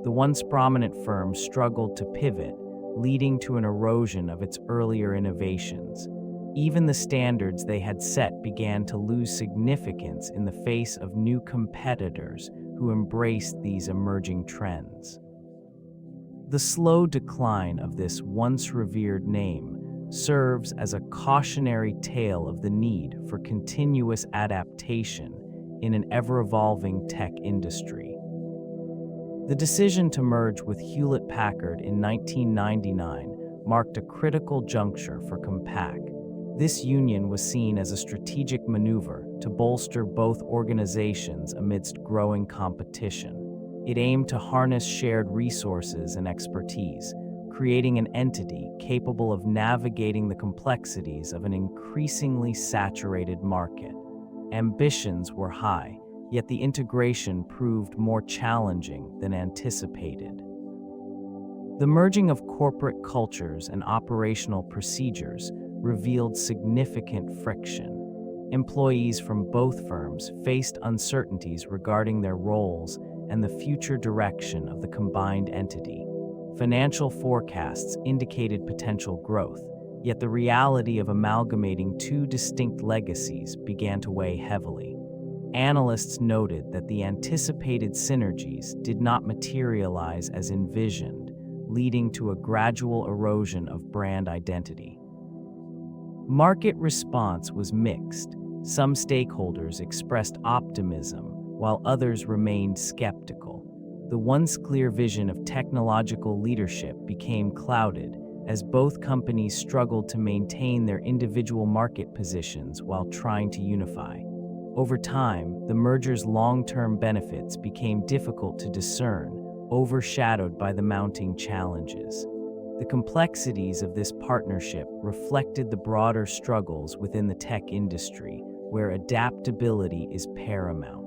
The once prominent firm struggled to pivot, leading to an erosion of its earlier innovations. Even the standards they had set began to lose significance in the face of new competitors who embraced these emerging trends. The slow decline of this once revered name serves as a cautionary tale of the need for continuous adaptation in an ever-evolving tech industry. The decision to merge with Hewlett-Packard in 1999 marked a critical juncture for Compaq. This union was seen as a strategic maneuver to bolster both organizations amidst growing competition. It aimed to harness shared resources and expertise, creating an entity capable of navigating the complexities of an increasingly saturated market. Ambitions were high, yet the integration proved more challenging than anticipated. The merging of corporate cultures and operational procedures revealed significant friction. Employees from both firms faced uncertainties regarding their roles and the future direction of the combined entity. Financial forecasts indicated potential growth, yet the reality of amalgamating two distinct legacies began to weigh heavily. Analysts noted that the anticipated synergies did not materialize as envisioned, leading to a gradual erosion of brand identity. Market response was mixed. Some stakeholders expressed optimism, while others remained skeptical. The once clear vision of technological leadership became clouded as both companies struggled to maintain their individual market positions while trying to unify. Over time, the merger's long-term benefits became difficult to discern, overshadowed by the mounting challenges. The complexities of this partnership reflected the broader struggles within the tech industry, where adaptability is paramount.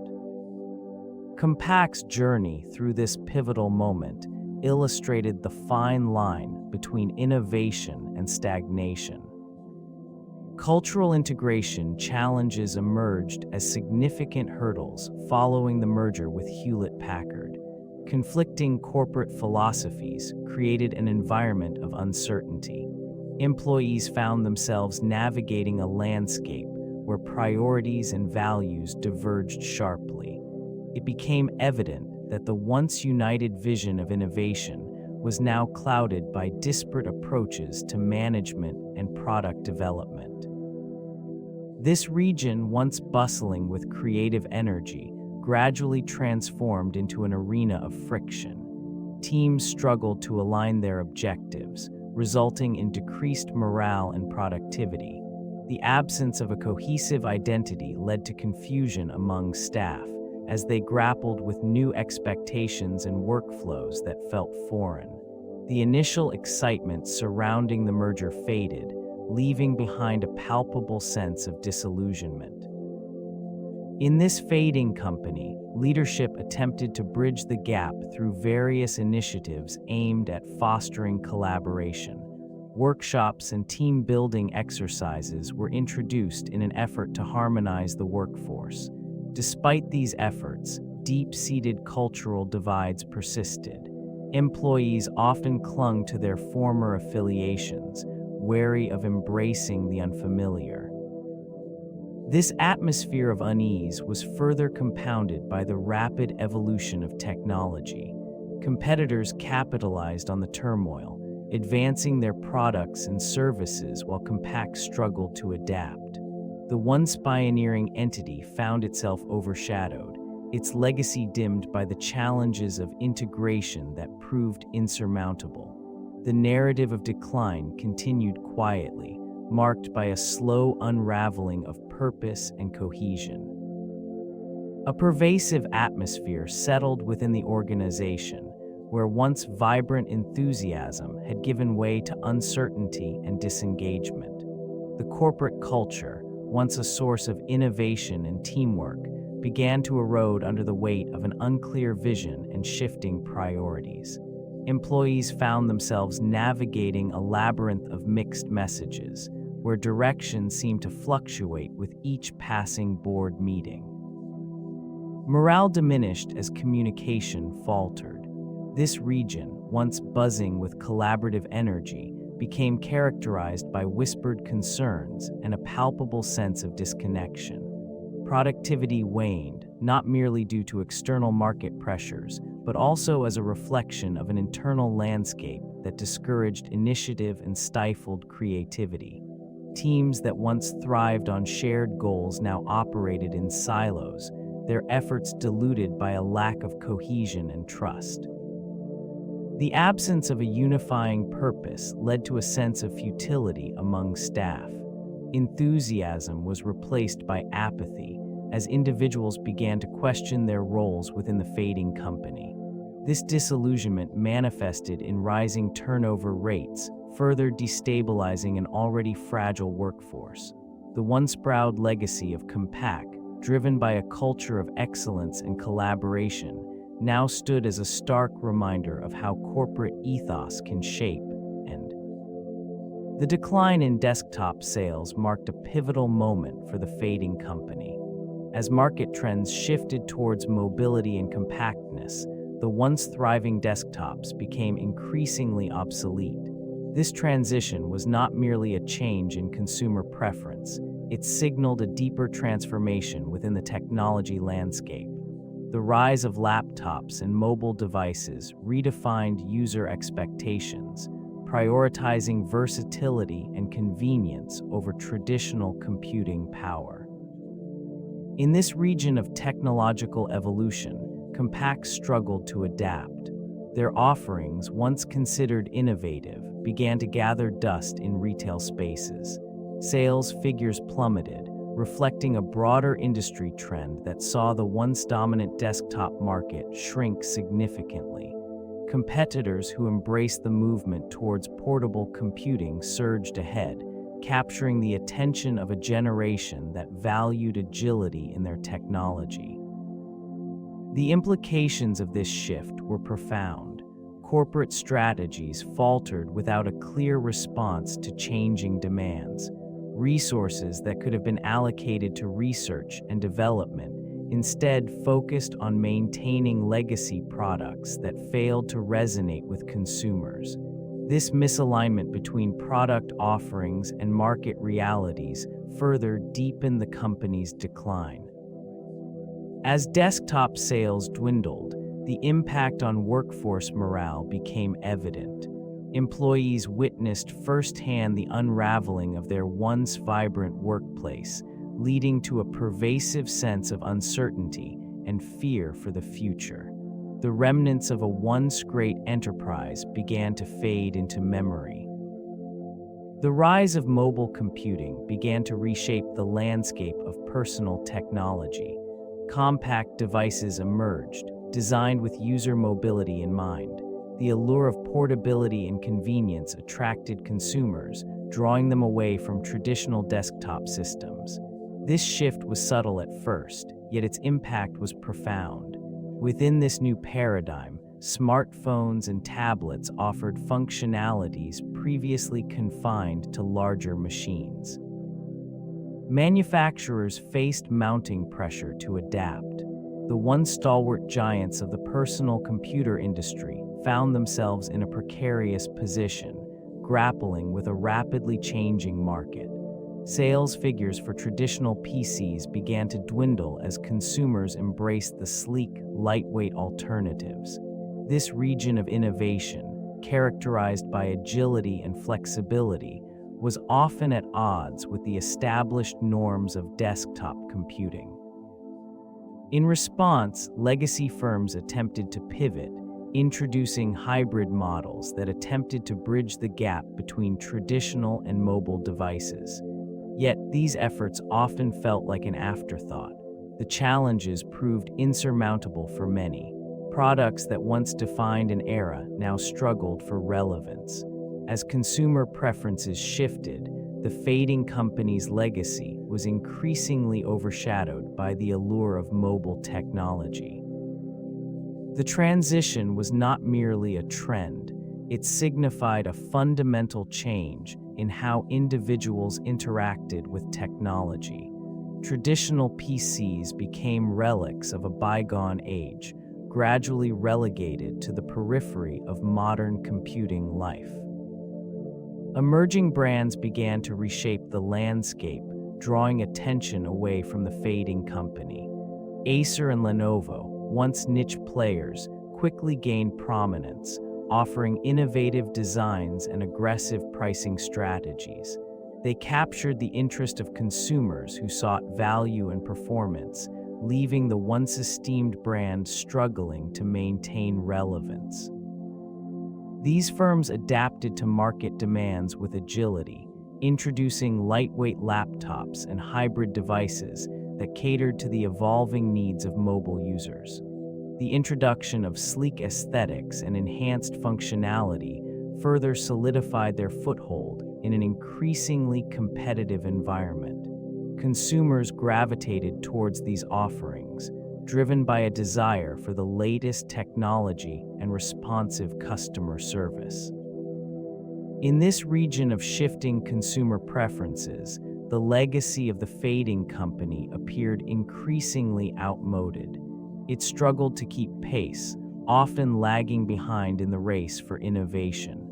Compaq's journey through this pivotal moment illustrated the fine line between innovation and stagnation. Cultural integration challenges emerged as significant hurdles following the merger with Hewlett-Packard. Conflicting corporate philosophies created an environment of uncertainty. Employees found themselves navigating a landscape where priorities and values diverged sharply. It became evident that the once united vision of innovation was now clouded by disparate approaches to management and product development. This region, once bustling with creative energy, gradually transformed into an arena of friction. Teams struggled to align their objectives, resulting in decreased morale and productivity. The absence of a cohesive identity led to confusion among staff as they grappled with new expectations and workflows that felt foreign. The initial excitement surrounding the merger faded, leaving behind a palpable sense of disillusionment. In this fading company, leadership attempted to bridge the gap through various initiatives aimed at fostering collaboration. Workshops and team-building exercises were introduced in an effort to harmonize the workforce. Despite these efforts, deep-seated cultural divides persisted. Employees often clung to their former affiliations, wary of embracing the unfamiliar. This atmosphere of unease was further compounded by the rapid evolution of technology. Competitors capitalized on the turmoil, advancing their products and services while Compaq struggled to adapt. The once pioneering entity found itself overshadowed, its legacy dimmed by the challenges of integration that proved insurmountable. The narrative of decline continued quietly, marked by a slow unraveling of purpose and cohesion. A pervasive atmosphere settled within the organization, where once vibrant enthusiasm had given way to uncertainty and disengagement. The corporate culture, once a source of innovation and teamwork, began to erode under the weight of an unclear vision and shifting priorities. Employees found themselves navigating a labyrinth of mixed messages, where direction seemed to fluctuate with each passing board meeting. Morale diminished as communication faltered. This region, once buzzing with collaborative energy, became characterized by whispered concerns and a palpable sense of disconnection. Productivity waned, not merely due to external market pressures, but also as a reflection of an internal landscape that discouraged initiative and stifled creativity. Teams that once thrived on shared goals now operated in silos, their efforts diluted by a lack of cohesion and trust. The absence of a unifying purpose led to a sense of futility among staff. Enthusiasm was replaced by apathy as individuals began to question their roles within the fading company. This disillusionment manifested in rising turnover rates, further destabilizing an already fragile workforce. The once proud legacy of Compaq, driven by a culture of excellence and collaboration, now stood as a stark reminder of how corporate ethos can shape and. The decline in desktop sales marked a pivotal moment for the fading company. As market trends shifted towards mobility and compactness, the once thriving desktops became increasingly obsolete. This transition was not merely a change in consumer preference, it signaled a deeper transformation within the technology landscape. The rise of laptops and mobile devices redefined user expectations, prioritizing versatility and convenience over traditional computing power. In this region of technological evolution, Compaq struggled to adapt. Their offerings, once considered innovative, began to gather dust in retail spaces. Sales figures plummeted, reflecting a broader industry trend that saw the once dominant desktop market shrink significantly. Competitors who embraced the movement towards portable computing surged ahead, capturing the attention of a generation that valued agility in their technology. The implications of this shift were profound. Corporate strategies faltered without a clear response to changing demands. Resources that could have been allocated to research and development instead focused on maintaining legacy products that failed to resonate with consumers. This misalignment between product offerings and market realities further deepened the company's decline. As desktop sales dwindled, the impact on workforce morale became evident. Employees witnessed firsthand the unraveling of their once vibrant workplace, leading to a pervasive sense of uncertainty and fear for the future. The remnants of a once great enterprise began to fade into memory. The rise of mobile computing began to reshape the landscape of personal technology. Compact devices emerged, designed with user mobility in mind. The allure of portability and convenience attracted consumers, drawing them away from traditional desktop systems. This shift was subtle at first, yet its impact was profound. Within this new paradigm, smartphones and tablets offered functionalities previously confined to larger machines. Manufacturers faced mounting pressure to adapt. The once stalwart giants of the personal computer industry found themselves in a precarious position, grappling with a rapidly changing market. Sales figures for traditional PCs began to dwindle as consumers embraced the sleek, lightweight alternatives. This region of innovation, characterized by agility and flexibility, was often at odds with the established norms of desktop computing. In response, legacy firms attempted to pivot, introducing hybrid models that attempted to bridge the gap between traditional and mobile devices. Yet, these efforts often felt like an afterthought. The challenges proved insurmountable for many. Products that once defined an era now struggled for relevance. As consumer preferences shifted, the fading company's legacy was increasingly overshadowed by the allure of mobile technology. The transition was not merely a trend, it signified a fundamental change in how individuals interacted with technology. Traditional PCs became relics of a bygone age, gradually relegated to the periphery of modern computing life. Emerging brands began to reshape the landscape, drawing attention away from the fading company. Acer and Lenovo, once niche players, quickly gained prominence, offering innovative designs and aggressive pricing strategies. They captured the interest of consumers who sought value and performance, leaving the once esteemed brand struggling to maintain relevance. These firms adapted to market demands with agility, introducing lightweight laptops and hybrid devices that catered to the evolving needs of mobile users. The introduction of sleek aesthetics and enhanced functionality further solidified their foothold in an increasingly competitive environment. Consumers gravitated towards these offerings, driven by a desire for the latest technology and responsive customer service. In this region of shifting consumer preferences, the legacy of the fading company appeared increasingly outmoded. It struggled to keep pace, often lagging behind in the race for innovation.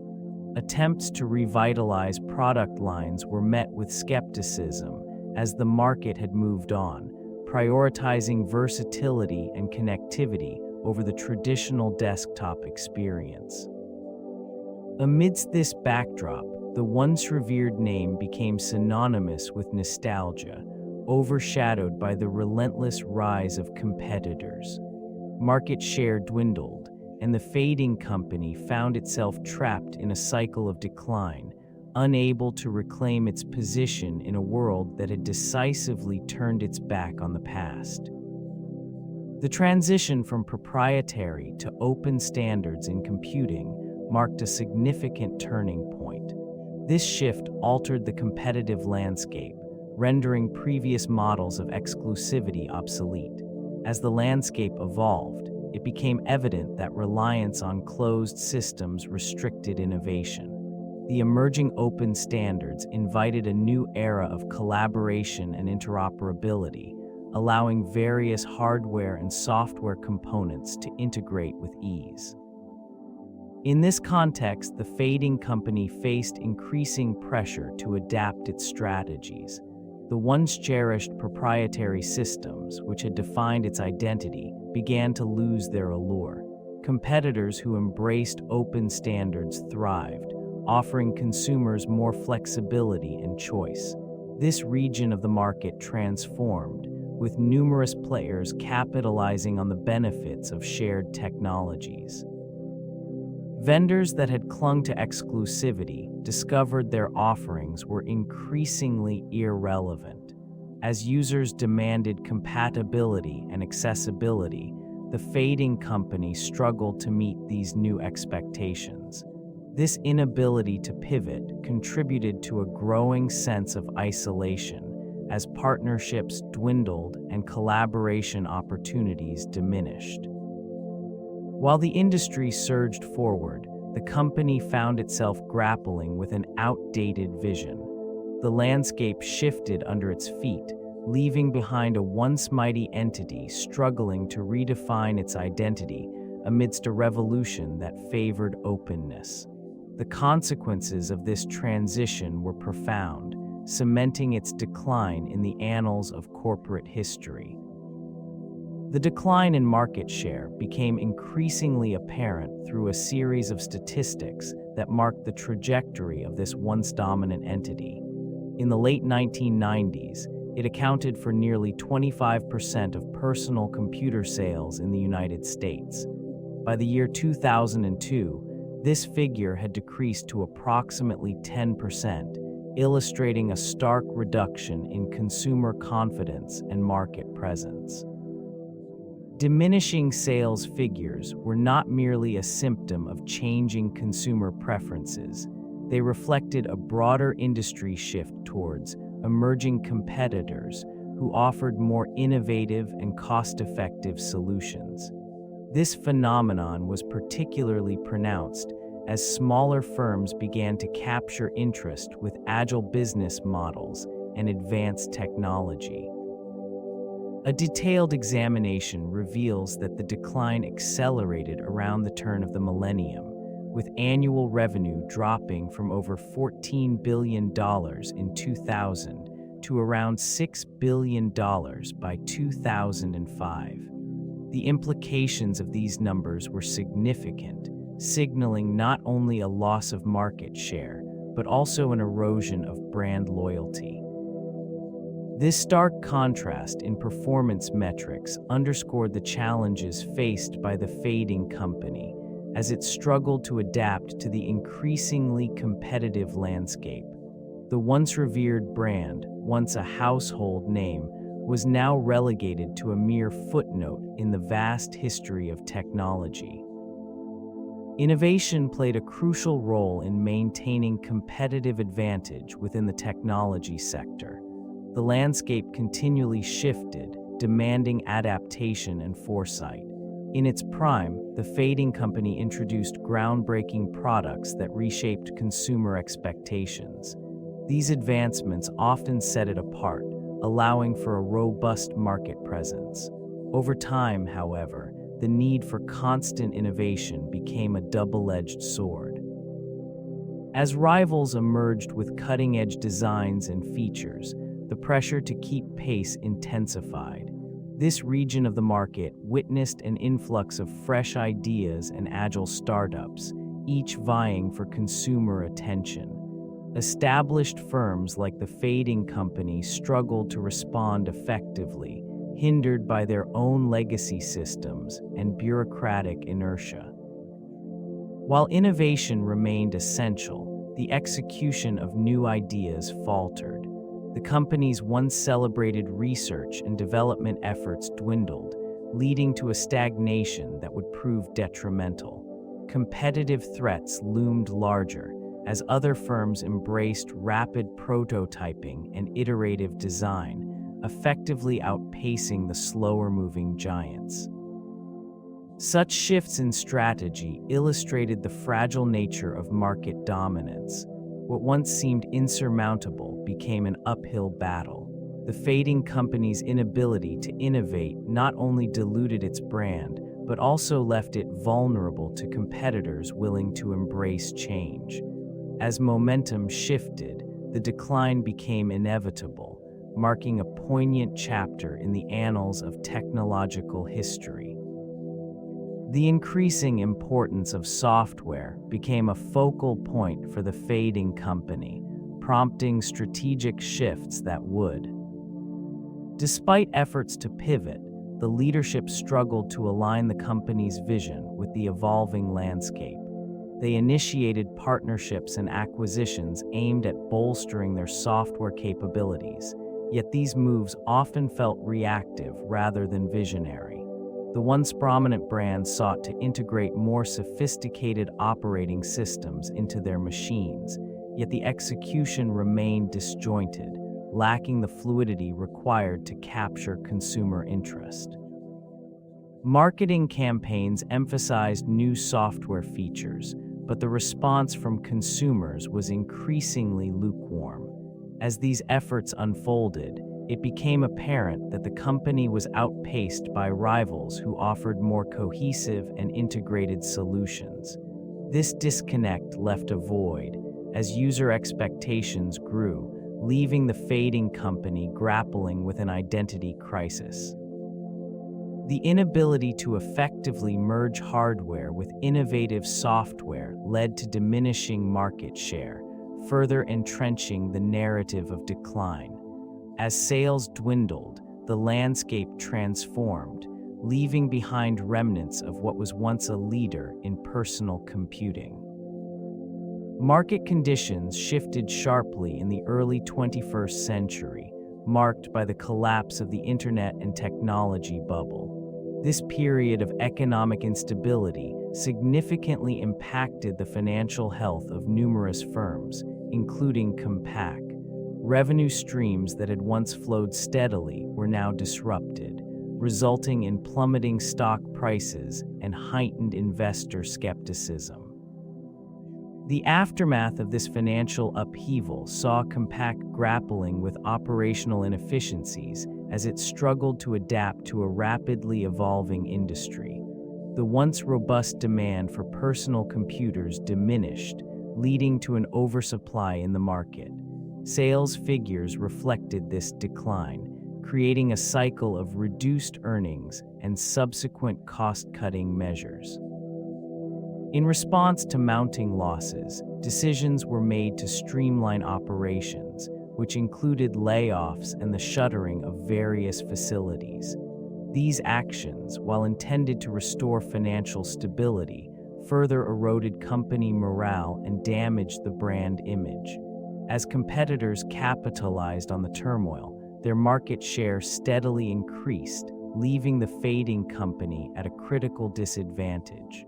Attempts to revitalize product lines were met with skepticism as the market had moved on, prioritizing versatility and connectivity over the traditional desktop experience. Amidst this backdrop, the once revered name became synonymous with nostalgia, overshadowed by the relentless rise of competitors. Market share dwindled, and the fading company found itself trapped in a cycle of decline, unable to reclaim its position in a world that had decisively turned its back on the past. The transition from proprietary to open standards in computing marked a significant turning point. This shift altered the competitive landscape, rendering previous models of exclusivity obsolete. As the landscape evolved, it became evident that reliance on closed systems restricted innovation. The emerging open standards invited a new era of collaboration and interoperability, allowing various hardware and software components to integrate with ease. In this context, the fading company faced increasing pressure to adapt its strategies. The once cherished proprietary systems, which had defined its identity, began to lose their allure. Competitors who embraced open standards thrived, offering consumers more flexibility and choice. This region of the market transformed, with numerous players capitalizing on the benefits of shared technologies. Vendors that had clung to exclusivity discovered their offerings were increasingly irrelevant. As users demanded compatibility and accessibility, the fading company struggled to meet these new expectations. This inability to pivot contributed to a growing sense of isolation as partnerships dwindled and collaboration opportunities diminished. While the industry surged forward, the company found itself grappling with an outdated vision. The landscape shifted under its feet, leaving behind a once mighty entity struggling to redefine its identity amidst a revolution that favored openness. The consequences of this transition were profound, cementing its decline in the annals of corporate history. The decline in market share became increasingly apparent through a series of statistics that marked the trajectory of this once dominant entity. In the late 1990s, it accounted for nearly 25% of personal computer sales in the United States. By the year 2002, this figure had decreased to approximately 10%, illustrating a stark reduction in consumer confidence and market presence. Diminishing sales figures were not merely a symptom of changing consumer preferences. They reflected a broader industry shift towards emerging competitors who offered more innovative and cost-effective solutions. This phenomenon was particularly pronounced as smaller firms began to capture interest with agile business models and advanced technology. A detailed examination reveals that the decline accelerated around the turn of the millennium, with annual revenue dropping from over $14 billion in 2000 to around $6 billion by 2005. The implications of these numbers were significant, signaling not only a loss of market share, but also an erosion of brand loyalty. This stark contrast in performance metrics underscored the challenges faced by the fading company as it struggled to adapt to the increasingly competitive landscape. The once revered brand, once a household name, was now relegated to a mere footnote in the vast history of technology. Innovation played a crucial role in maintaining competitive advantage within the technology sector. The landscape continually shifted, demanding adaptation and foresight. In its prime, the fading company introduced groundbreaking products that reshaped consumer expectations. These advancements often set it apart, allowing for a robust market presence. Over time, however, the need for constant innovation became a double-edged sword. As rivals emerged with cutting-edge designs and features, the pressure to keep pace intensified. This region of the market witnessed an influx of fresh ideas and agile startups, each vying for consumer attention. Established firms like the fading company struggled to respond effectively, hindered by their own legacy systems and bureaucratic inertia. While innovation remained essential, the execution of new ideas faltered. The company's once celebrated research and development efforts dwindled, leading to a stagnation that would prove detrimental. Competitive threats loomed larger as other firms embraced rapid prototyping and iterative design, effectively outpacing the slower-moving giants. Such shifts in strategy illustrated the fragile nature of market dominance. What once seemed insurmountable became an uphill battle. The fading company's inability to innovate not only diluted its brand, but also left it vulnerable to competitors willing to embrace change. As momentum shifted, the decline became inevitable, marking a poignant chapter in the annals of technological history. The increasing importance of software became a focal point for the fading company, prompting strategic shifts that would. Despite efforts to pivot, the leadership struggled to align the company's vision with the evolving landscape. They initiated partnerships and acquisitions aimed at bolstering their software capabilities, yet these moves often felt reactive rather than visionary. The once prominent brands sought to integrate more sophisticated operating systems into their machines, yet the execution remained disjointed, lacking the fluidity required to capture consumer interest. Marketing campaigns emphasized new software features, but the response from consumers was increasingly lukewarm. As these efforts unfolded, it became apparent that the company was outpaced by rivals who offered more cohesive and integrated solutions. This disconnect left a void as user expectations grew, leaving the fading company grappling with an identity crisis. The inability to effectively merge hardware with innovative software led to diminishing market share, further entrenching the narrative of decline. As sales dwindled, the landscape transformed, leaving behind remnants of what was once a leader in personal computing. Market conditions shifted sharply in the early 21st century, marked by the collapse of the internet and technology bubble. This period of economic instability significantly impacted the financial health of numerous firms, including Compaq. Revenue streams that had once flowed steadily were now disrupted, resulting in plummeting stock prices and heightened investor skepticism. The aftermath of this financial upheaval saw Compaq grappling with operational inefficiencies as it struggled to adapt to a rapidly evolving industry. The once robust demand for personal computers diminished, leading to an oversupply in the market. Sales figures reflected this decline, creating a cycle of reduced earnings and subsequent cost-cutting measures. In response to mounting losses, decisions were made to streamline operations, which included layoffs and the shuttering of various facilities. These actions, while intended to restore financial stability, further eroded company morale and damaged the brand image. As competitors capitalized on the turmoil, their market share steadily increased, leaving the fading company at a critical disadvantage.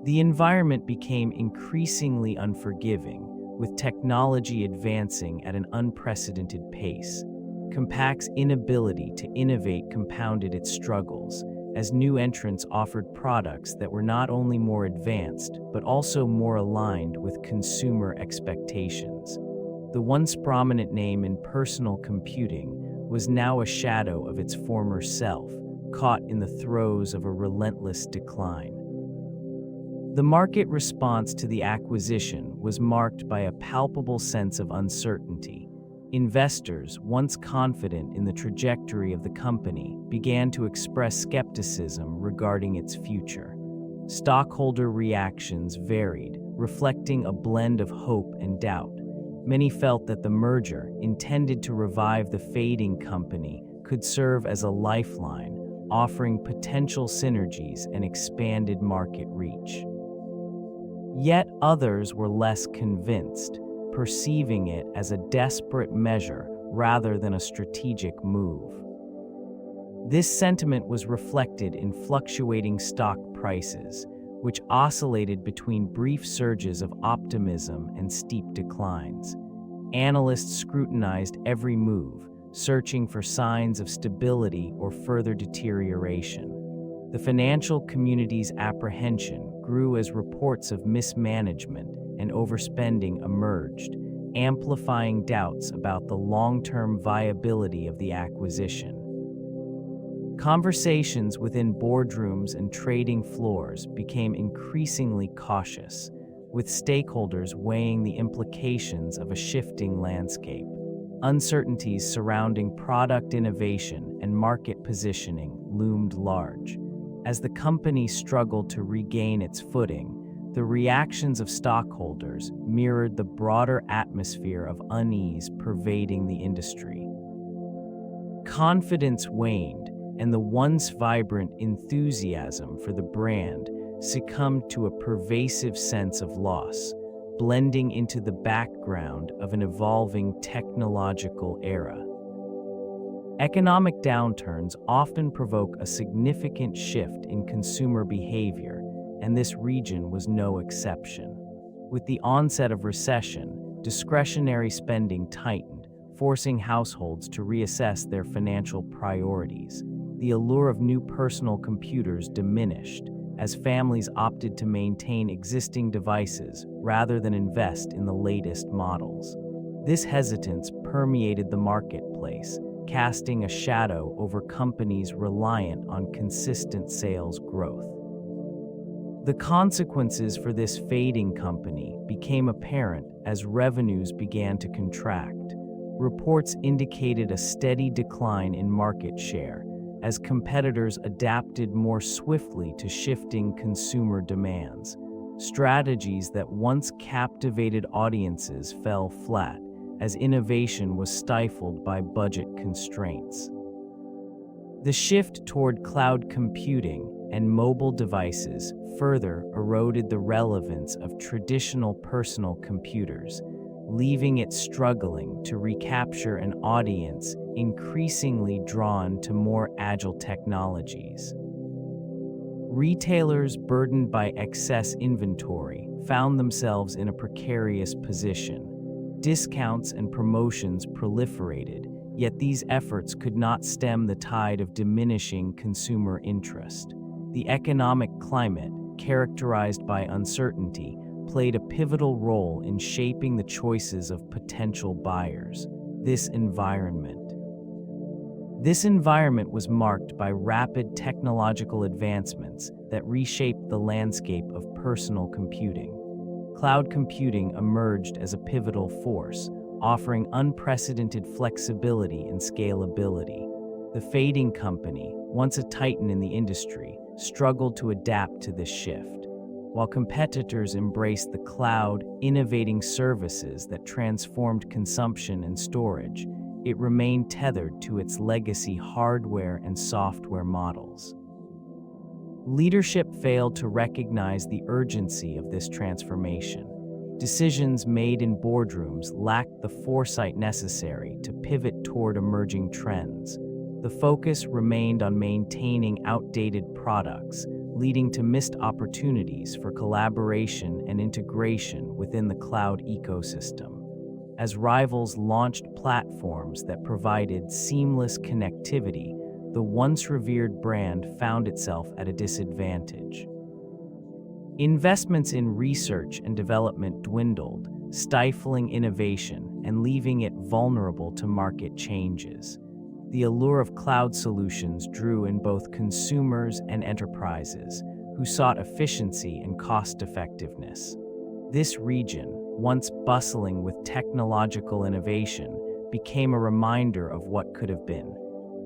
The environment became increasingly unforgiving, with technology advancing at an unprecedented pace. Compaq's inability to innovate compounded its struggles, as new entrants offered products that were not only more advanced, but also more aligned with consumer expectations. The once prominent name in personal computing was now a shadow of its former self, caught in the throes of a relentless decline. The market response to the acquisition was marked by a palpable sense of uncertainty. Investors, once confident in the trajectory of the company, began to express skepticism regarding its future. Stockholder reactions varied, reflecting a blend of hope and doubt. Many felt that the merger, intended to revive the fading company, could serve as a lifeline, offering potential synergies and expanded market reach. Yet others were less convinced, perceiving it as a desperate measure rather than a strategic move. This sentiment was reflected in fluctuating stock prices, which oscillated between brief surges of optimism and steep declines. Analysts scrutinized every move, searching for signs of stability or further deterioration. The financial community's apprehension grew as reports of mismanagement and overspending emerged, amplifying doubts about the long-term viability of the acquisition. Conversations within boardrooms and trading floors became increasingly cautious, with stakeholders weighing the implications of a shifting landscape. Uncertainties surrounding product innovation and market positioning loomed large. As the company struggled to regain its footing, the reactions of stockholders mirrored the broader atmosphere of unease pervading the industry. Confidence waned, and the once vibrant enthusiasm for the brand succumbed to a pervasive sense of loss, blending into the background of an evolving technological era. Economic downturns often provoke a significant shift in consumer behavior, and this region was no exception. With the onset of recession, discretionary spending tightened, forcing households to reassess their financial priorities. The allure of new personal computers diminished, as families opted to maintain existing devices rather than invest in the latest models. This hesitance permeated the marketplace, casting a shadow over companies reliant on consistent sales growth. The consequences for this fading company became apparent as revenues began to contract. Reports indicated a steady decline in market share as competitors adapted more swiftly to shifting consumer demands. Strategies that once captivated audiences fell flat as innovation was stifled by budget constraints. The shift toward cloud computing and mobile devices further eroded the relevance of traditional personal computers, leaving it struggling to recapture an audience increasingly drawn to more agile technologies. Retailers burdened by excess inventory found themselves in a precarious position. Discounts and promotions proliferated, yet these efforts could not stem the tide of diminishing consumer interest. The economic climate, characterized by uncertainty, played a pivotal role in shaping the choices of potential buyers. This environment was marked by rapid technological advancements that reshaped the landscape of personal computing. Cloud computing emerged as a pivotal force, offering unprecedented flexibility and scalability. The fading company, once a titan in the industry, struggled to adapt to this shift. While competitors embraced the cloud, innovating services that transformed consumption and storage, it remained tethered to its legacy hardware and software models. Leadership failed to recognize the urgency of this transformation. Decisions made in boardrooms lacked the foresight necessary to pivot toward emerging trends. The focus remained on maintaining outdated products, leading to missed opportunities for collaboration and integration within the cloud ecosystem. As rivals launched platforms that provided seamless connectivity, the once revered brand found itself at a disadvantage. Investments in research and development dwindled, stifling innovation and leaving it vulnerable to market changes. The allure of cloud solutions drew in both consumers and enterprises, who sought efficiency and cost-effectiveness. This region, once bustling with technological innovation, became a reminder of what could have been.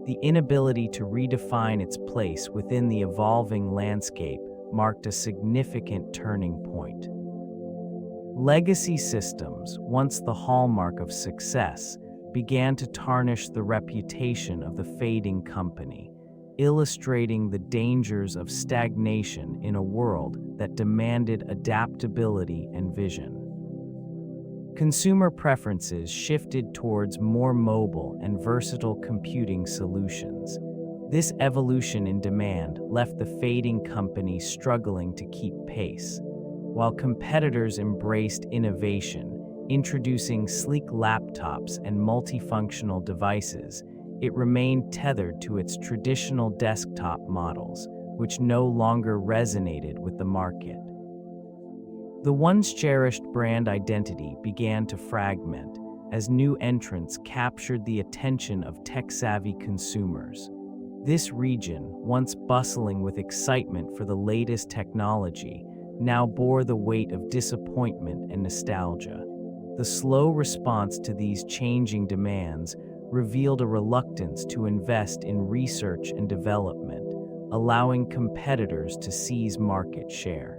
The inability to redefine its place within the evolving landscape marked a significant turning point. Legacy systems, once the hallmark of success, began to tarnish the reputation of the fading company, illustrating the dangers of stagnation in a world that demanded adaptability and vision. Consumer preferences shifted towards more mobile and versatile computing solutions. This evolution in demand left the fading company struggling to keep pace. While competitors embraced innovation, introducing sleek laptops and multifunctional devices, it remained tethered to its traditional desktop models, which no longer resonated with the market. The once cherished brand identity began to fragment as new entrants captured the attention of tech-savvy consumers. This region, once bustling with excitement for the latest technology, now bore the weight of disappointment and nostalgia. The slow response to these changing demands revealed a reluctance to invest in research and development, allowing competitors to seize market share.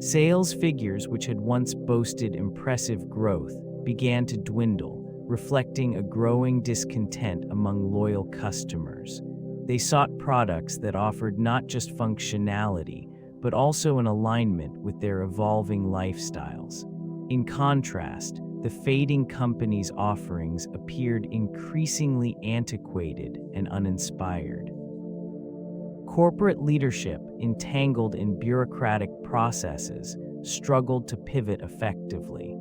Sales figures, which had once boasted impressive growth, began to dwindle, reflecting a growing discontent among loyal customers. They sought products that offered not just functionality, but also an alignment with their evolving lifestyles. In contrast, the fading company's offerings appeared increasingly antiquated and uninspired. Corporate leadership, entangled in bureaucratic processes, struggled to pivot effectively.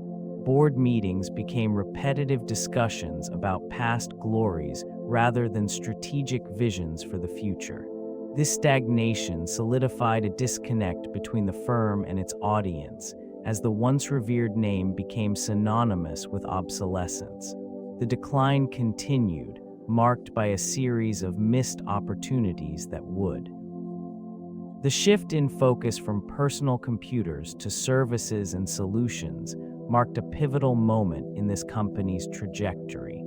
Board meetings became repetitive discussions about past glories rather than strategic visions for the future. This stagnation solidified a disconnect between the firm and its audience, as the once revered name became synonymous with obsolescence. The decline continued, marked by a series of missed opportunities that would. The shift in focus from personal computers to services and solutions marked a pivotal moment in this company's trajectory.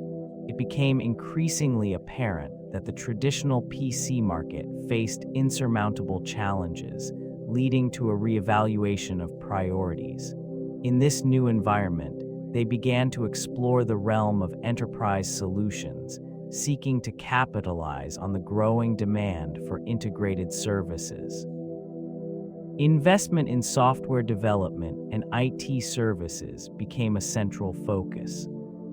It became increasingly apparent that the traditional PC market faced insurmountable challenges, leading to a reevaluation of priorities. In this new environment, they began to explore the realm of enterprise solutions, seeking to capitalize on the growing demand for integrated services. Investment in software development and IT services became a central focus.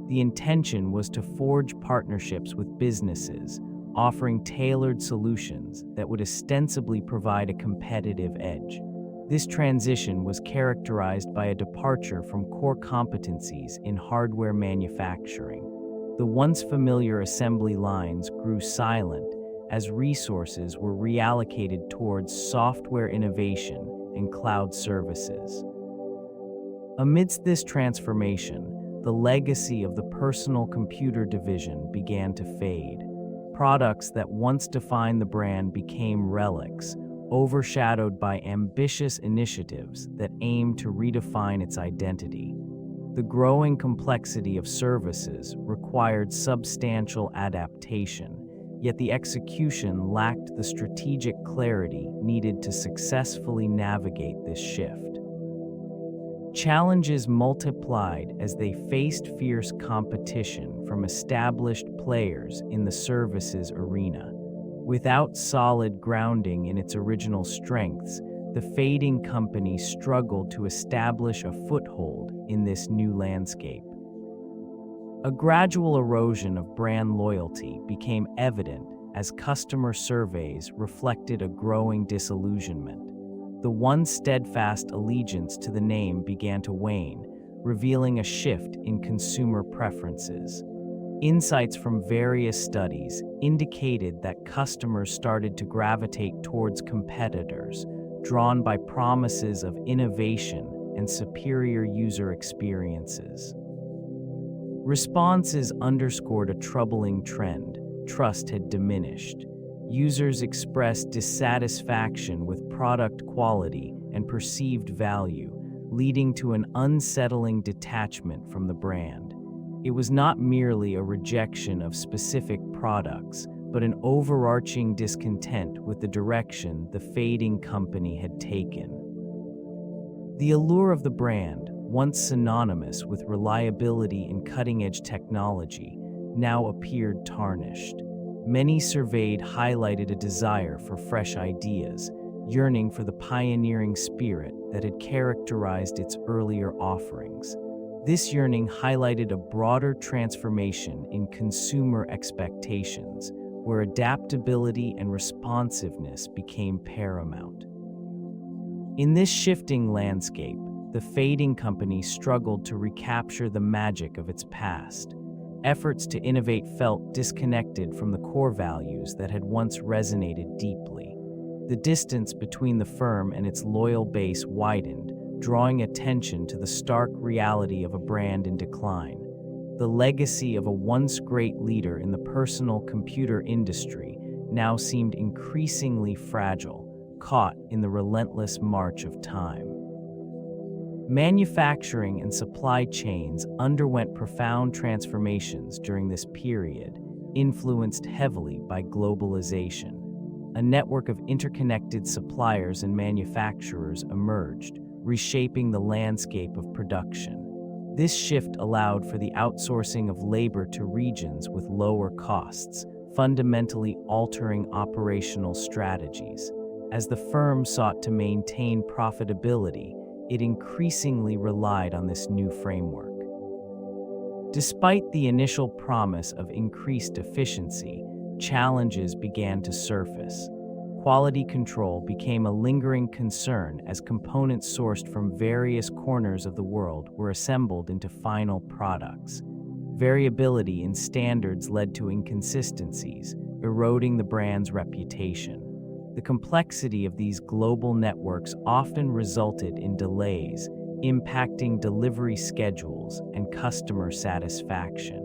The intention was to forge partnerships with businesses, offering tailored solutions that would ostensibly provide a competitive edge. This transition was characterized by a departure from core competencies in hardware manufacturing. The once familiar assembly lines grew silent as resources were reallocated towards software innovation and cloud services. Amidst this transformation, the legacy of the personal computer division began to fade. Products that once defined the brand became relics, overshadowed by ambitious initiatives that aimed to redefine its identity. The growing complexity of services required substantial adaptation, yet the execution lacked the strategic clarity needed to successfully navigate this shift. Challenges multiplied as they faced fierce competition from established players in the services arena. Without solid grounding in its original strengths, the fading company struggled to establish a foothold in this new landscape. A gradual erosion of brand loyalty became evident as customer surveys reflected a growing disillusionment. The once steadfast allegiance to the name began to wane, revealing a shift in consumer preferences. Insights from various studies indicated that customers started to gravitate towards competitors, drawn by promises of innovation and superior user experiences. Responses underscored a troubling trend. Trust had diminished. Users expressed dissatisfaction with product quality and perceived value, leading to an unsettling detachment from the brand. It was not merely a rejection of specific products, but an overarching discontent with the direction the fading company had taken. The allure of the brand, once synonymous with reliability and cutting-edge technology, now appeared tarnished. Many surveyed highlighted a desire for fresh ideas, yearning for the pioneering spirit that had characterized its earlier offerings. This yearning highlighted a broader transformation in consumer expectations, where adaptability and responsiveness became paramount. In this shifting landscape, the fading company struggled to recapture the magic of its past. Efforts to innovate felt disconnected from the core values that had once resonated deeply. The distance between the firm and its loyal base widened, drawing attention to the stark reality of a brand in decline. The legacy of a once great leader in the personal computer industry now seemed increasingly fragile, caught in the relentless march of time. Manufacturing and supply chains underwent profound transformations during this period, influenced heavily by globalization. A network of interconnected suppliers and manufacturers emerged, reshaping the landscape of production. This shift allowed for the outsourcing of labor to regions with lower costs, fundamentally altering operational strategies. As the firm sought to maintain profitability, it increasingly relied on this new framework. Despite the initial promise of increased efficiency, challenges began to surface. Quality control became a lingering concern as components sourced from various corners of the world were assembled into final products. Variability in standards led to inconsistencies, eroding the brand's reputation. The complexity of these global networks often resulted in delays, impacting delivery schedules and customer satisfaction.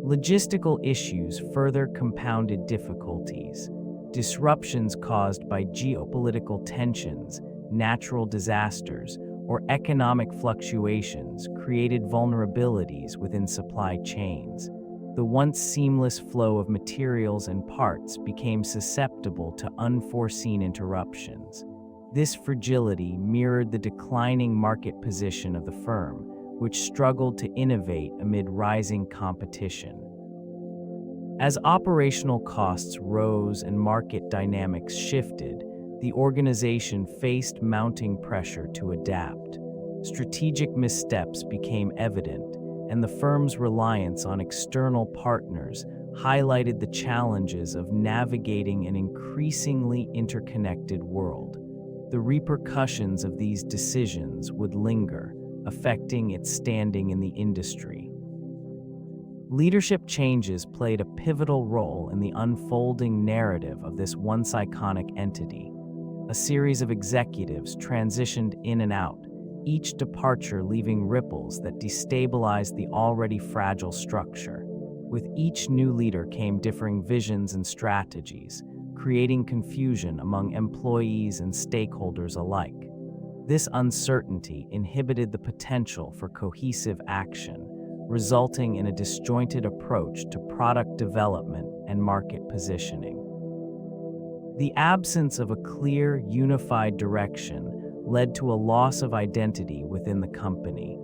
Logistical issues further compounded difficulties. Disruptions caused by geopolitical tensions, natural disasters, or economic fluctuations created vulnerabilities within supply chains. The once seamless flow of materials and parts became susceptible to unforeseen interruptions. This fragility mirrored the declining market position of the firm, which struggled to innovate amid rising competition. As operational costs rose and market dynamics shifted, the organization faced mounting pressure to adapt. Strategic missteps became evident, and the firm's reliance on external partners highlighted the challenges of navigating an increasingly interconnected world. The repercussions of these decisions would linger, affecting its standing in the industry. Leadership changes played a pivotal role in the unfolding narrative of this once iconic entity. A series of executives transitioned in and out, each departure leaving ripples that destabilized the already fragile structure. With each new leader came differing visions and strategies, creating confusion among employees and stakeholders alike. This uncertainty inhibited the potential for cohesive action, resulting in a disjointed approach to product development and market positioning. The absence of a clear, unified direction led to a loss of identity within the company.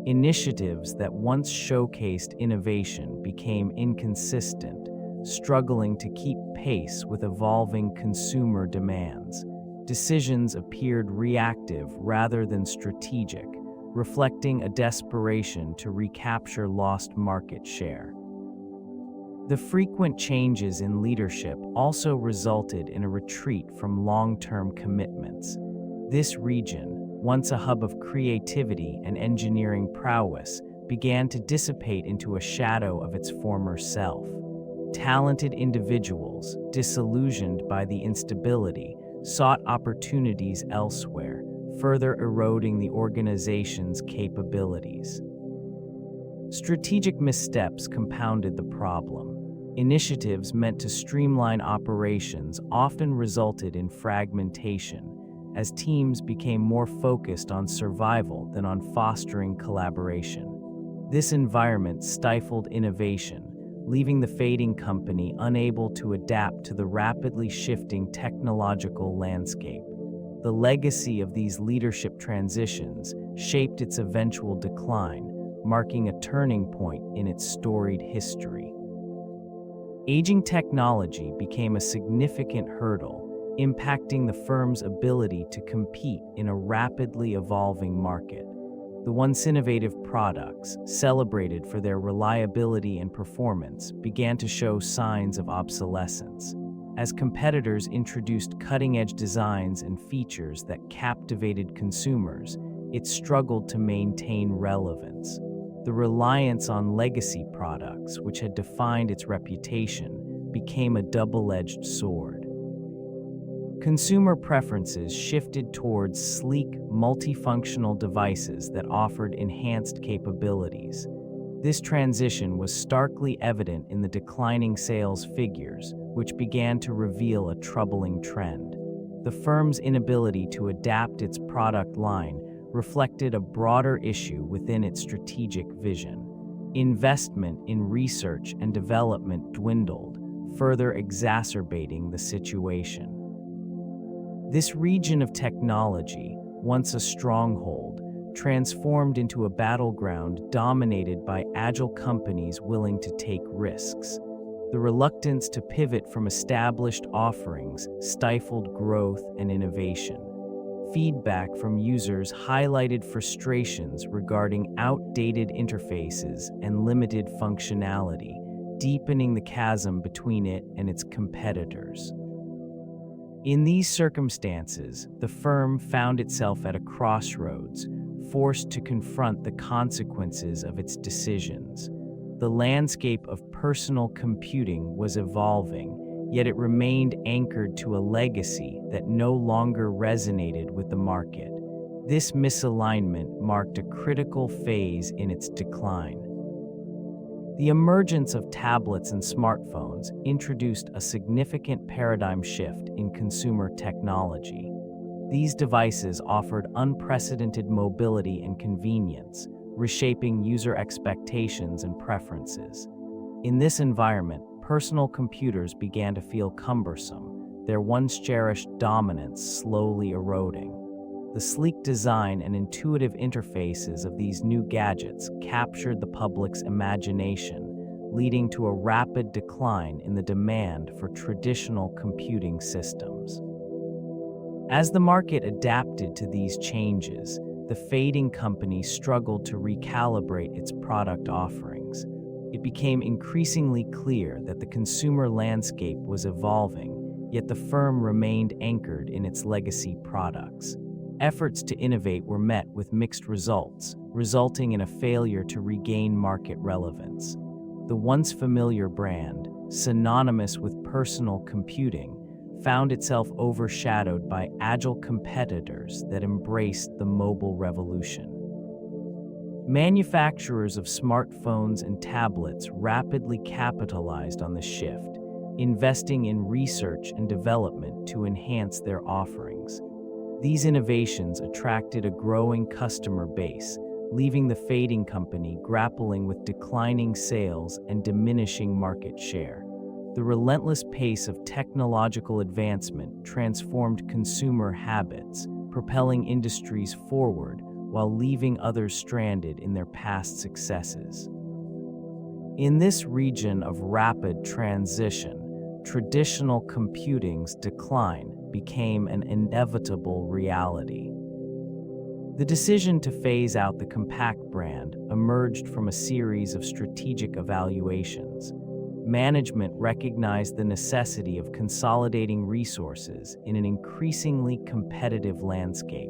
Initiatives that once showcased innovation became inconsistent, struggling to keep pace with evolving consumer demands. Decisions appeared reactive rather than strategic, reflecting a desperation to recapture lost market share. The frequent changes in leadership also resulted in a retreat from long-term commitments. This region, once a hub of creativity and engineering prowess, began to dissipate into a shadow of its former self. Talented individuals, disillusioned by the instability, sought opportunities elsewhere, further eroding the organization's capabilities. Strategic missteps compounded the problem. Initiatives meant to streamline operations often resulted in fragmentation, as teams became more focused on survival than on fostering collaboration. This environment stifled innovation, leaving the fading company unable to adapt to the rapidly shifting technological landscape. The legacy of these leadership transitions shaped its eventual decline, marking a turning point in its storied history. Aging technology became a significant hurdle, impacting the firm's ability to compete in a rapidly evolving market. The once innovative products, celebrated for their reliability and performance, began to show signs of obsolescence. As competitors introduced cutting-edge designs and features that captivated consumers, it struggled to maintain relevance. The reliance on legacy products, which had defined its reputation, became a double-edged sword. Consumer preferences shifted towards sleek, multifunctional devices that offered enhanced capabilities. This transition was starkly evident in the declining sales figures, which began to reveal a troubling trend. The firm's inability to adapt its product line reflected a broader issue within its strategic vision. Investment in research and development dwindled, further exacerbating the situation. This region of technology, once a stronghold, transformed into a battleground dominated by agile companies willing to take risks. The reluctance to pivot from established offerings stifled growth and innovation. Feedback from users highlighted frustrations regarding outdated interfaces and limited functionality, deepening the chasm between it and its competitors. In these circumstances, the firm found itself at a crossroads, forced to confront the consequences of its decisions. The landscape of personal computing was evolving, yet it remained anchored to a legacy that no longer resonated with the market. This misalignment marked a critical phase in its decline. The emergence of tablets and smartphones introduced a significant paradigm shift in consumer technology. These devices offered unprecedented mobility and convenience, reshaping user expectations and preferences. In this environment, personal computers began to feel cumbersome, their once cherished dominance slowly eroding. The sleek design and intuitive interfaces of these new gadgets captured the public's imagination, leading to a rapid decline in the demand for traditional computing systems. As the market adapted to these changes, the fading company struggled to recalibrate its product offerings. It became increasingly clear that the consumer landscape was evolving, yet the firm remained anchored in its legacy products. Efforts to innovate were met with mixed results, resulting in a failure to regain market relevance. The once familiar brand, synonymous with personal computing, found itself overshadowed by agile competitors that embraced the mobile revolution. Manufacturers of smartphones and tablets rapidly capitalized on the shift, investing in research and development to enhance their offerings. These innovations attracted a growing customer base, leaving the fading company grappling with declining sales and diminishing market share. The relentless pace of technological advancement transformed consumer habits, propelling industries forward while leaving others stranded in their past successes. In this region of rapid transition, traditional computing's decline became an inevitable reality. The decision to phase out the Compaq brand emerged from a series of strategic evaluations. Management recognized the necessity of consolidating resources in an increasingly competitive landscape.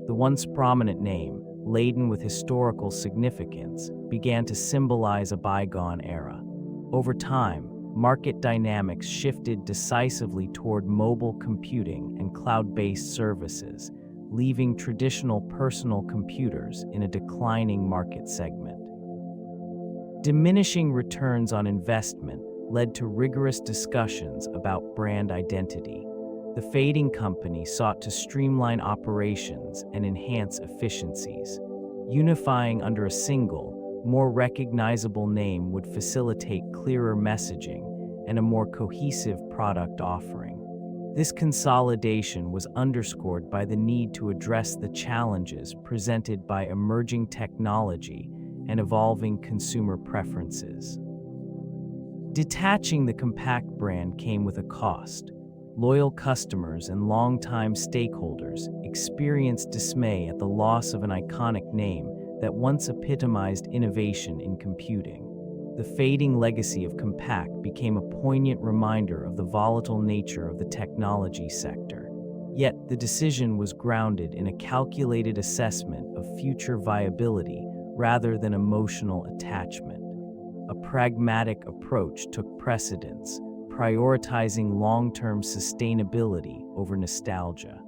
The once prominent name, laden with historical significance, began to symbolize a bygone era. Over time, market dynamics shifted decisively toward mobile computing and cloud-based services, leaving traditional personal computers in a declining market segment. Diminishing returns on investment led to rigorous discussions about brand identity. The fading company sought to streamline operations and enhance efficiencies. Unifying under a single, more recognizable name would facilitate clearer messaging and a more cohesive product offering. This consolidation was underscored by the need to address the challenges presented by emerging technology and evolving consumer preferences. Detaching the Compaq brand came with a cost. Loyal customers and longtime stakeholders experienced dismay at the loss of an iconic name that once epitomized innovation in computing. The fading legacy of Compaq became a poignant reminder of the volatile nature of the technology sector. Yet, the decision was grounded in a calculated assessment of future viability rather than emotional attachment. A pragmatic approach took precedence, prioritizing long-term sustainability over nostalgia.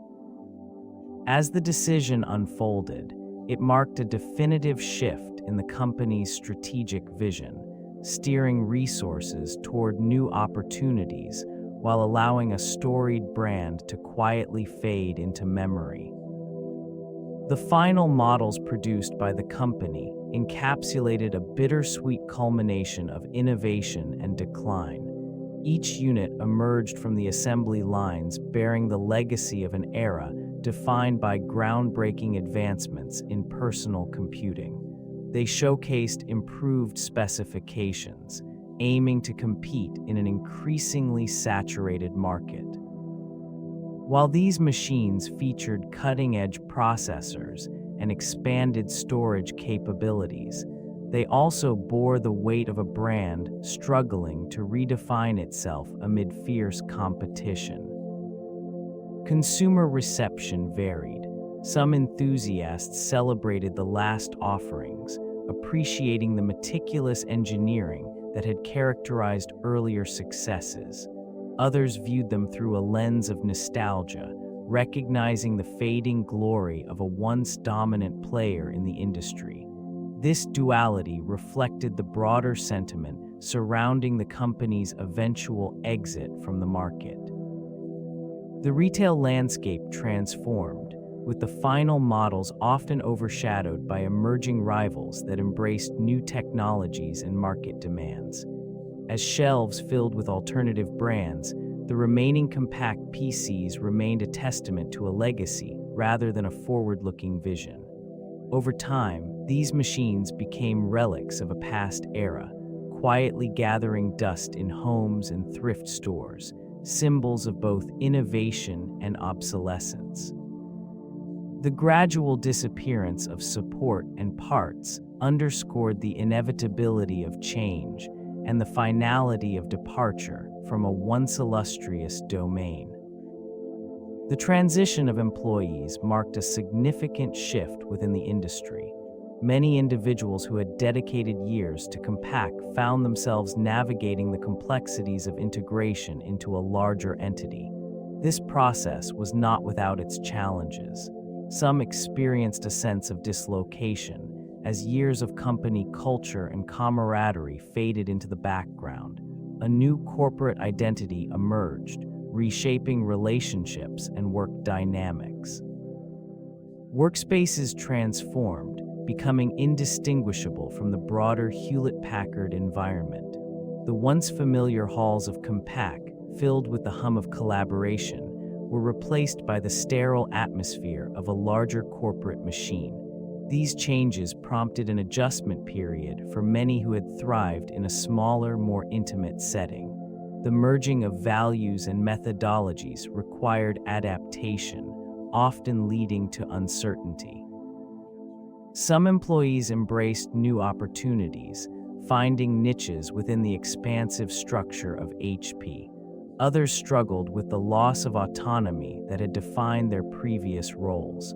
As the decision unfolded, it marked a definitive shift in the company's strategic vision, steering resources toward new opportunities while allowing a storied brand to quietly fade into memory. The final models produced by the company encapsulated a bittersweet culmination of innovation and decline. Each unit emerged from the assembly lines bearing the legacy of an era defined by groundbreaking advancements in personal computing. They showcased improved specifications, aiming to compete in an increasingly saturated market. While these machines featured cutting-edge processors and expanded storage capabilities, they also bore the weight of a brand struggling to redefine itself amid fierce competition. Consumer reception varied. Some enthusiasts celebrated the last offerings, appreciating the meticulous engineering that had characterized earlier successes. Others viewed them through a lens of nostalgia, recognizing the fading glory of a once dominant player in the industry. This duality reflected the broader sentiment surrounding the company's eventual exit from the market. The retail landscape transformed, with the final models often overshadowed by emerging rivals that embraced new technologies and market demands. As shelves filled with alternative brands, the remaining Compaq PCs remained a testament to a legacy rather than a forward-looking vision. Over time, these machines became relics of a past era, quietly gathering dust in homes and thrift stores, symbols of both innovation and obsolescence. The gradual disappearance of support and parts underscored the inevitability of change and the finality of departure from a once illustrious domain. The transition of employees marked a significant shift within the industry. Many individuals who had dedicated years to Compaq found themselves navigating the complexities of integration into a larger entity. This process was not without its challenges. Some experienced a sense of dislocation as years of company culture and camaraderie faded into the background. A new corporate identity emerged, reshaping relationships and work dynamics. Workspaces transformed, becoming indistinguishable from the broader Hewlett-Packard environment. The once familiar halls of Compaq, filled with the hum of collaboration, were replaced by the sterile atmosphere of a larger corporate machine. These changes prompted an adjustment period for many who had thrived in a smaller, more intimate setting. The merging of values and methodologies required adaptation, often leading to uncertainty. Some employees embraced new opportunities, finding niches within the expansive structure of HP. Others struggled with the loss of autonomy that had defined their previous roles.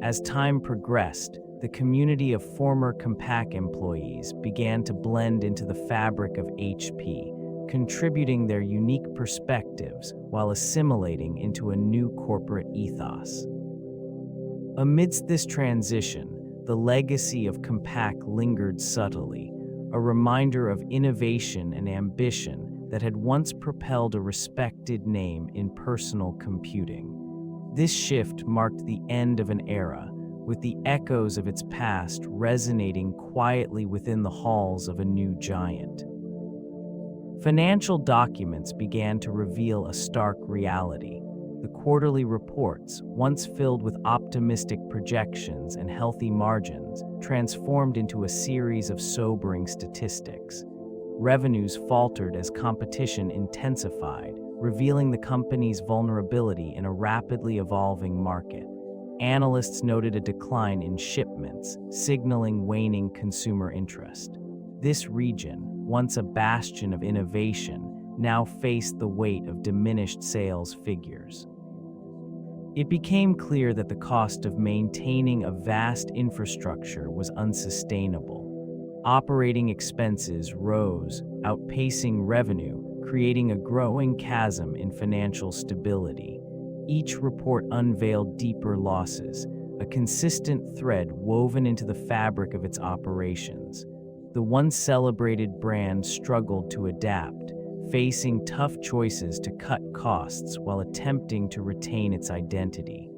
As time progressed, the community of former Compaq employees began to blend into the fabric of HP, contributing their unique perspectives while assimilating into a new corporate ethos. Amidst this transition, the legacy of Compaq lingered subtly, a reminder of innovation and ambition that had once propelled a respected name in personal computing. This shift marked the end of an era, with the echoes of its past resonating quietly within the halls of a new giant. Financial documents began to reveal a stark reality. The quarterly reports, once filled with optimistic projections and healthy margins, transformed into a series of sobering statistics. Revenues faltered as competition intensified, revealing the company's vulnerability in a rapidly evolving market. Analysts noted a decline in shipments, signaling waning consumer interest. This region, once a bastion of innovation, now faced the weight of diminished sales figures. It became clear that the cost of maintaining a vast infrastructure was unsustainable. Operating expenses rose, outpacing revenue, creating a growing chasm in financial stability. Each report unveiled deeper losses, a consistent thread woven into the fabric of its operations. The once celebrated brand struggled to adapt, facing tough choices to cut costs while attempting to retain its identity.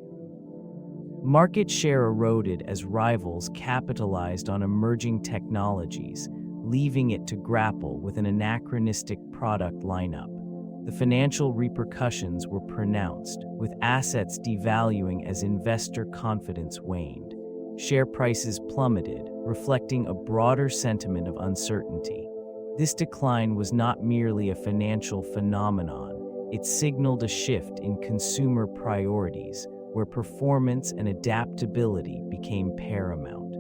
Market share eroded as rivals capitalized on emerging technologies, leaving it to grapple with an anachronistic product lineup. The financial repercussions were pronounced, with assets devaluing as investor confidence waned. Share prices plummeted, reflecting a broader sentiment of uncertainty. This decline was not merely a financial phenomenon, it signaled a shift in consumer priorities, where performance and adaptability became paramount.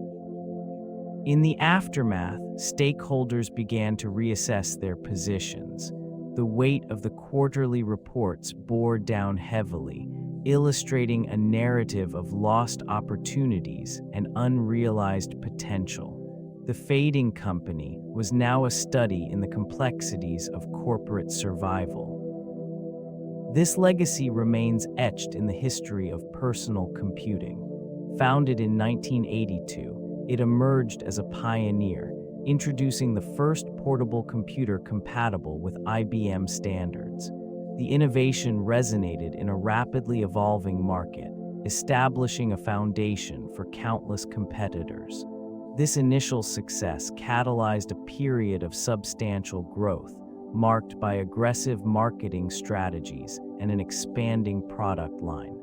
In the aftermath, stakeholders began to reassess their positions. The weight of the quarterly reports bore down heavily, illustrating a narrative of lost opportunities and unrealized potential. The fading company was now a study in the complexities of corporate survival. This legacy remains etched in the history of personal computing. Founded in 1982, it emerged as a pioneer, introducing the first portable computer compatible with IBM standards. The innovation resonated in a rapidly evolving market, establishing a foundation for countless competitors. This initial success catalyzed a period of substantial growth, marked by aggressive marketing strategies and an expanding product line.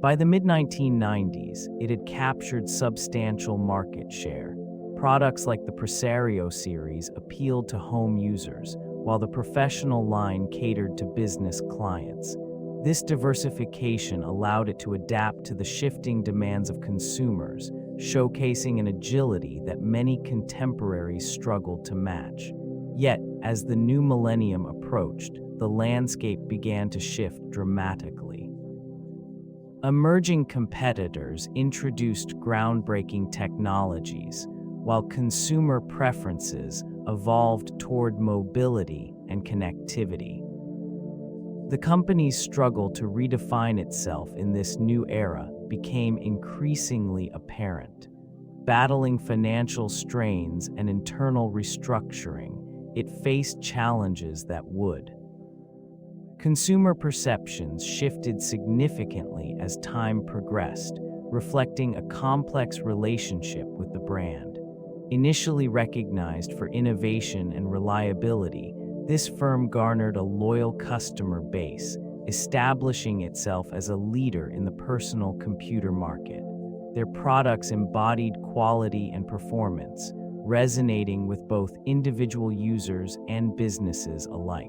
By the mid-1990s, it had captured substantial market share. Products like the Presario series appealed to home users, while the professional line catered to business clients. This diversification allowed it to adapt to the shifting demands of consumers, showcasing an agility that many contemporaries struggled to match. Yet, as the new millennium approached, the landscape began to shift dramatically. Emerging competitors introduced groundbreaking technologies, while consumer preferences evolved toward mobility and connectivity. The company's struggle to redefine itself in this new era became increasingly apparent. Battling financial strains and internal restructuring, it faced challenges that would. Consumer perceptions shifted significantly as time progressed, reflecting a complex relationship with the brand. Initially recognized for innovation and reliability, this firm garnered a loyal customer base, establishing itself as a leader in the personal computer market. Their products embodied quality and performance, resonating with both individual users and businesses alike.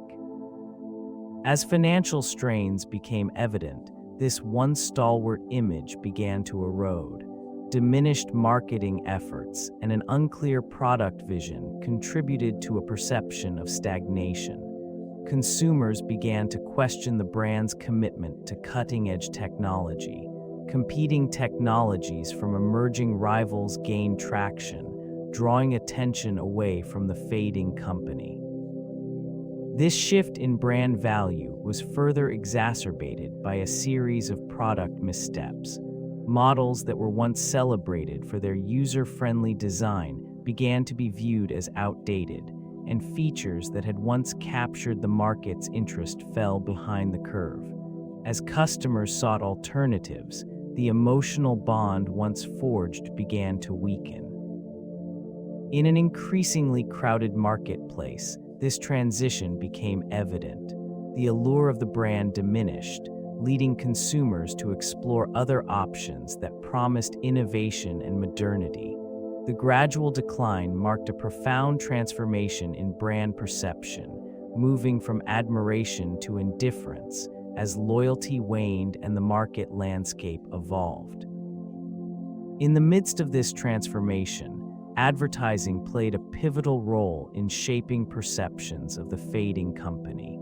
As financial strains became evident, this once stalwart image began to erode. Diminished marketing efforts and an unclear product vision contributed to a perception of stagnation. Consumers began to question the brand's commitment to cutting-edge technology. Competing technologies from emerging rivals gained traction, drawing attention away from the fading company. This shift in brand value was further exacerbated by a series of product missteps. Models that were once celebrated for their user-friendly design began to be viewed as outdated, and features that had once captured the market's interest fell behind the curve. As customers sought alternatives, the emotional bond once forged began to weaken. In an increasingly crowded marketplace, this transition became evident. The allure of the brand diminished, leading consumers to explore other options that promised innovation and modernity. The gradual decline marked a profound transformation in brand perception, moving from admiration to indifference as loyalty waned and the market landscape evolved. In the midst of this transformation, advertising played a pivotal role in shaping perceptions of the fading company.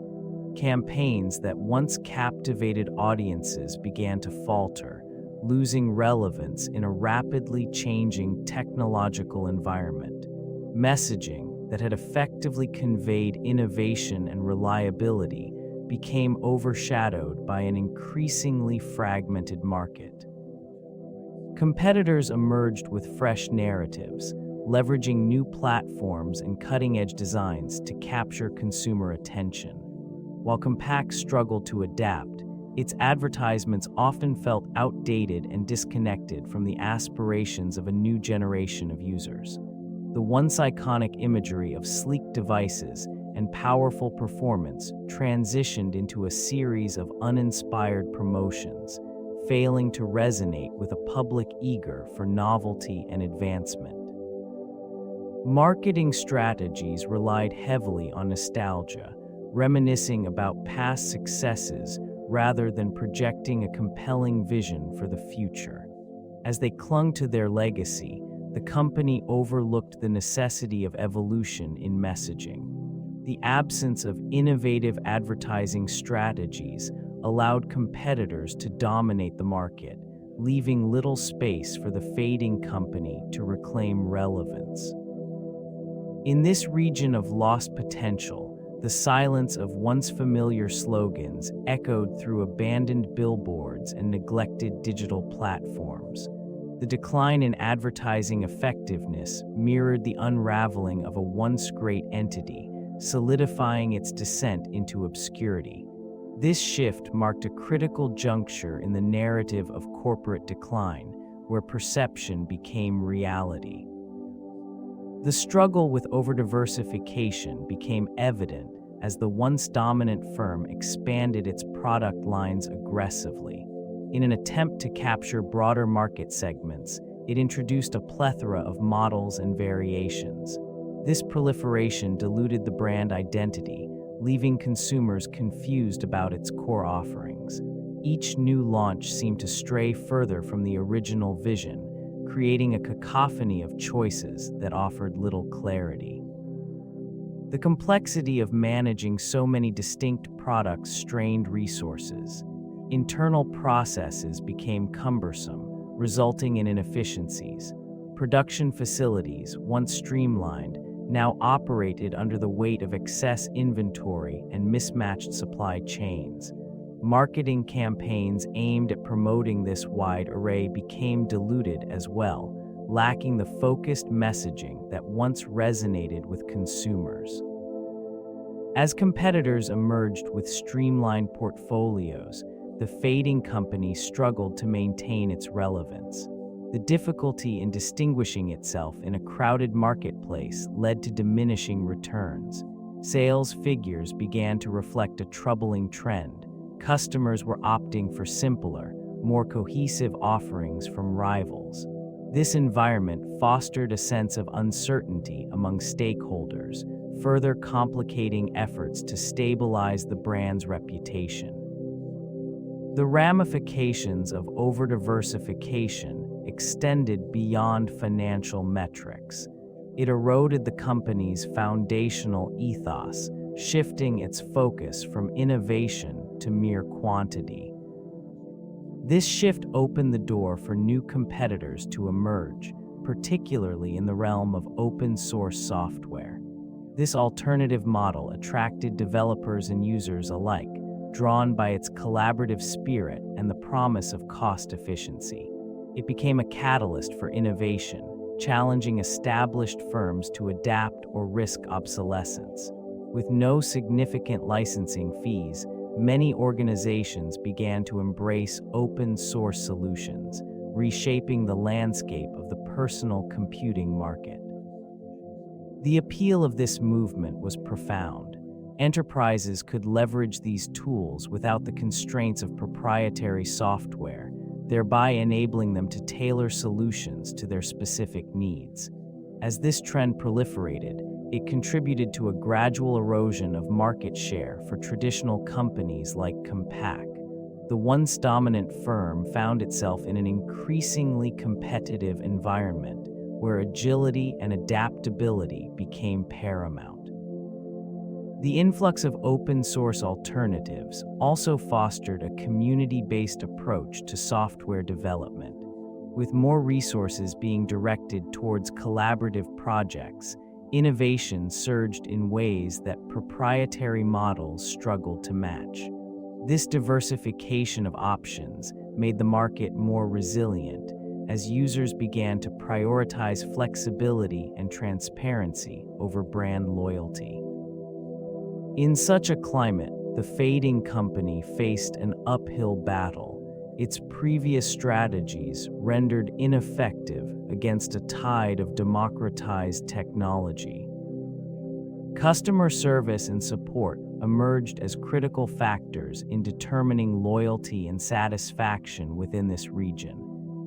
Campaigns that once captivated audiences began to falter, losing relevance in a rapidly changing technological environment. Messaging that had effectively conveyed innovation and reliability became overshadowed by an increasingly fragmented market. Competitors emerged with fresh narratives, leveraging new platforms and cutting-edge designs to capture consumer attention. While Compaq struggled to adapt, its advertisements often felt outdated and disconnected from the aspirations of a new generation of users. The once iconic imagery of sleek devices and powerful performance transitioned into a series of uninspired promotions, failing to resonate with a public eager for novelty and advancement. Marketing strategies relied heavily on nostalgia, reminiscing about past successes rather than projecting a compelling vision for the future. As they clung to their legacy, the company overlooked the necessity of evolution in messaging. The absence of innovative advertising strategies allowed competitors to dominate the market, leaving little space for the fading company to reclaim relevance. In this region of lost potential, the silence of once familiar slogans echoed through abandoned billboards and neglected digital platforms. The decline in advertising effectiveness mirrored the unraveling of a once great entity, solidifying its descent into obscurity. This shift marked a critical juncture in the narrative of corporate decline, where perception became reality. The struggle with over-diversification became evident as the once dominant firm expanded its product lines aggressively. In an attempt to capture broader market segments, it introduced a plethora of models and variations. This proliferation diluted the brand identity, leaving consumers confused about its core offerings. Each new launch seemed to stray further from the original vision, creating a cacophony of choices that offered little clarity. The complexity of managing so many distinct products strained resources. Internal processes became cumbersome, resulting in inefficiencies. Production facilities, once streamlined, now operated under the weight of excess inventory and mismatched supply chains. Marketing campaigns aimed at promoting this wide array became diluted as well, lacking the focused messaging that once resonated with consumers. As competitors emerged with streamlined portfolios, the fading company struggled to maintain its relevance. The difficulty in distinguishing itself in a crowded marketplace led to diminishing returns. Sales figures began to reflect a troubling trend. Customers were opting for simpler, more cohesive offerings from rivals. This environment fostered a sense of uncertainty among stakeholders, further complicating efforts to stabilize the brand's reputation. The ramifications of over-diversification extended beyond financial metrics. It eroded the company's foundational ethos, shifting its focus from innovation to mere quantity. This shift opened the door for new competitors to emerge, particularly in the realm of open-source software. This alternative model attracted developers and users alike, drawn by its collaborative spirit and the promise of cost efficiency. It became a catalyst for innovation, challenging established firms to adapt or risk obsolescence. With no significant licensing fees, many organizations began to embrace open-source solutions, reshaping the landscape of the personal computing market. The appeal of this movement was profound. Enterprises could leverage these tools without the constraints of proprietary software, thereby enabling them to tailor solutions to their specific needs. As this trend proliferated, it contributed to a gradual erosion of market share for traditional companies like Compaq. The once-dominant firm found itself in an increasingly competitive environment where agility and adaptability became paramount. The influx of open-source alternatives also fostered a community-based approach to software development. With more resources being directed towards collaborative projects, innovation surged in ways that proprietary models struggled to match. This diversification of options made the market more resilient as users began to prioritize flexibility and transparency over brand loyalty. In such a climate, the fading company faced an uphill battle. Its previous strategies rendered ineffective against a tide of democratized technology. Customer service and support emerged as critical factors in determining loyalty and satisfaction within this region.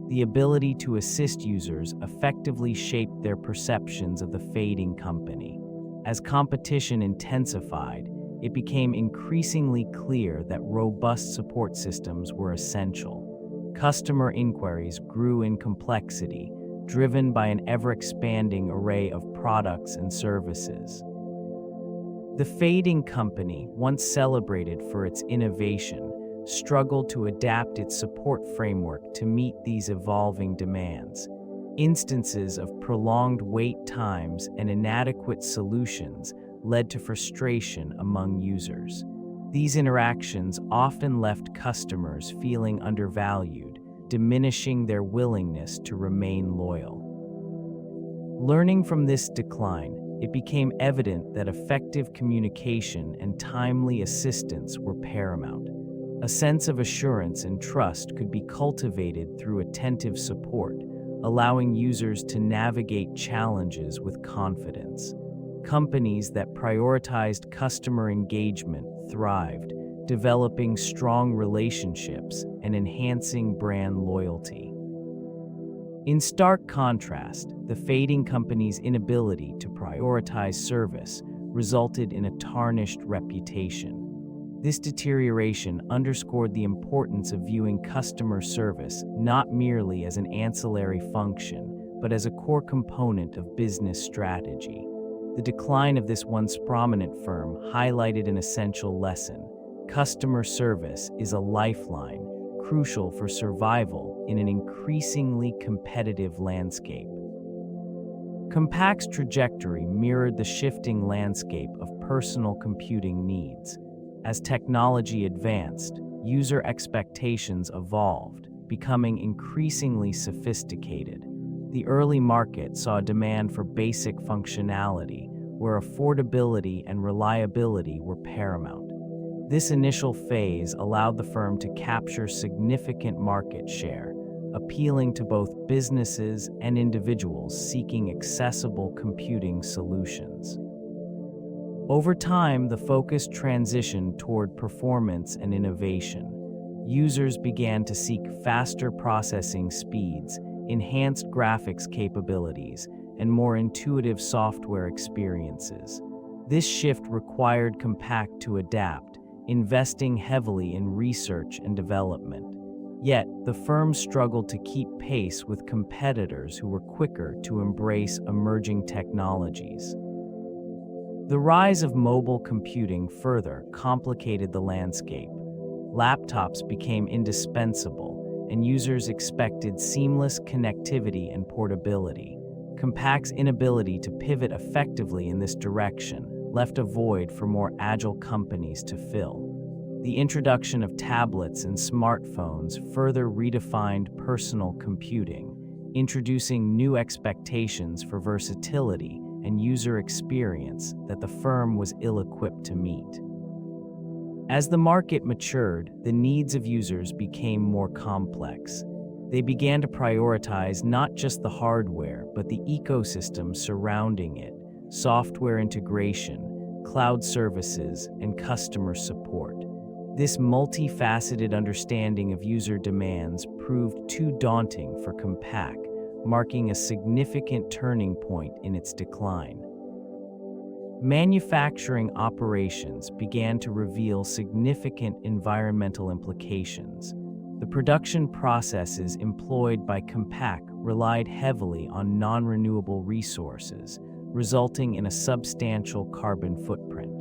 The ability to assist users effectively shaped their perceptions of the fading company. As competition intensified, it became increasingly clear that robust support systems were essential. Customer inquiries grew in complexity, driven by an ever-expanding array of products and services. The fading company, once celebrated for its innovation, struggled to adapt its support framework to meet these evolving demands. Instances of prolonged wait times and inadequate solutions led to frustration among users. These interactions often left customers feeling undervalued, diminishing their willingness to remain loyal. Learning from this decline, it became evident that effective communication and timely assistance were paramount. A sense of assurance and trust could be cultivated through attentive support, allowing users to navigate challenges with confidence. Companies that prioritized customer engagement thrived, developing strong relationships and enhancing brand loyalty. In stark contrast, the fading company's inability to prioritize service resulted in a tarnished reputation. This deterioration underscored the importance of viewing customer service not merely as an ancillary function, but as a core component of business strategy. The decline of this once prominent firm highlighted an essential lesson. Customer service is a lifeline, crucial for survival in an increasingly competitive landscape. Compaq's trajectory mirrored the shifting landscape of personal computing needs. As technology advanced, user expectations evolved, becoming increasingly sophisticated. The early market saw a demand for basic functionality, where affordability and reliability were paramount. This initial phase allowed the firm to capture significant market share, appealing to both businesses and individuals seeking accessible computing solutions. Over time, the focus transitioned toward performance and innovation. Users began to seek faster processing speeds, enhanced graphics capabilities, and more intuitive software experiences. This shift required Compaq to adapt, investing heavily in research and development. Yet, the firm struggled to keep pace with competitors who were quicker to embrace emerging technologies. The rise of mobile computing further complicated the landscape. Laptops became indispensable, and users expected seamless connectivity and portability. Compaq's inability to pivot effectively in this direction left a void for more agile companies to fill. The introduction of tablets and smartphones further redefined personal computing, introducing new expectations for versatility and user experience that the firm was ill-equipped to meet. As the market matured, the needs of users became more complex. They began to prioritize not just the hardware, but the ecosystem surrounding it: software integration, cloud services, and customer support. This multifaceted understanding of user demands proved too daunting for Compaq, marking a significant turning point in its decline. Manufacturing operations began to reveal significant environmental implications. The production processes employed by Compaq relied heavily on non-renewable resources, resulting in a substantial carbon footprint.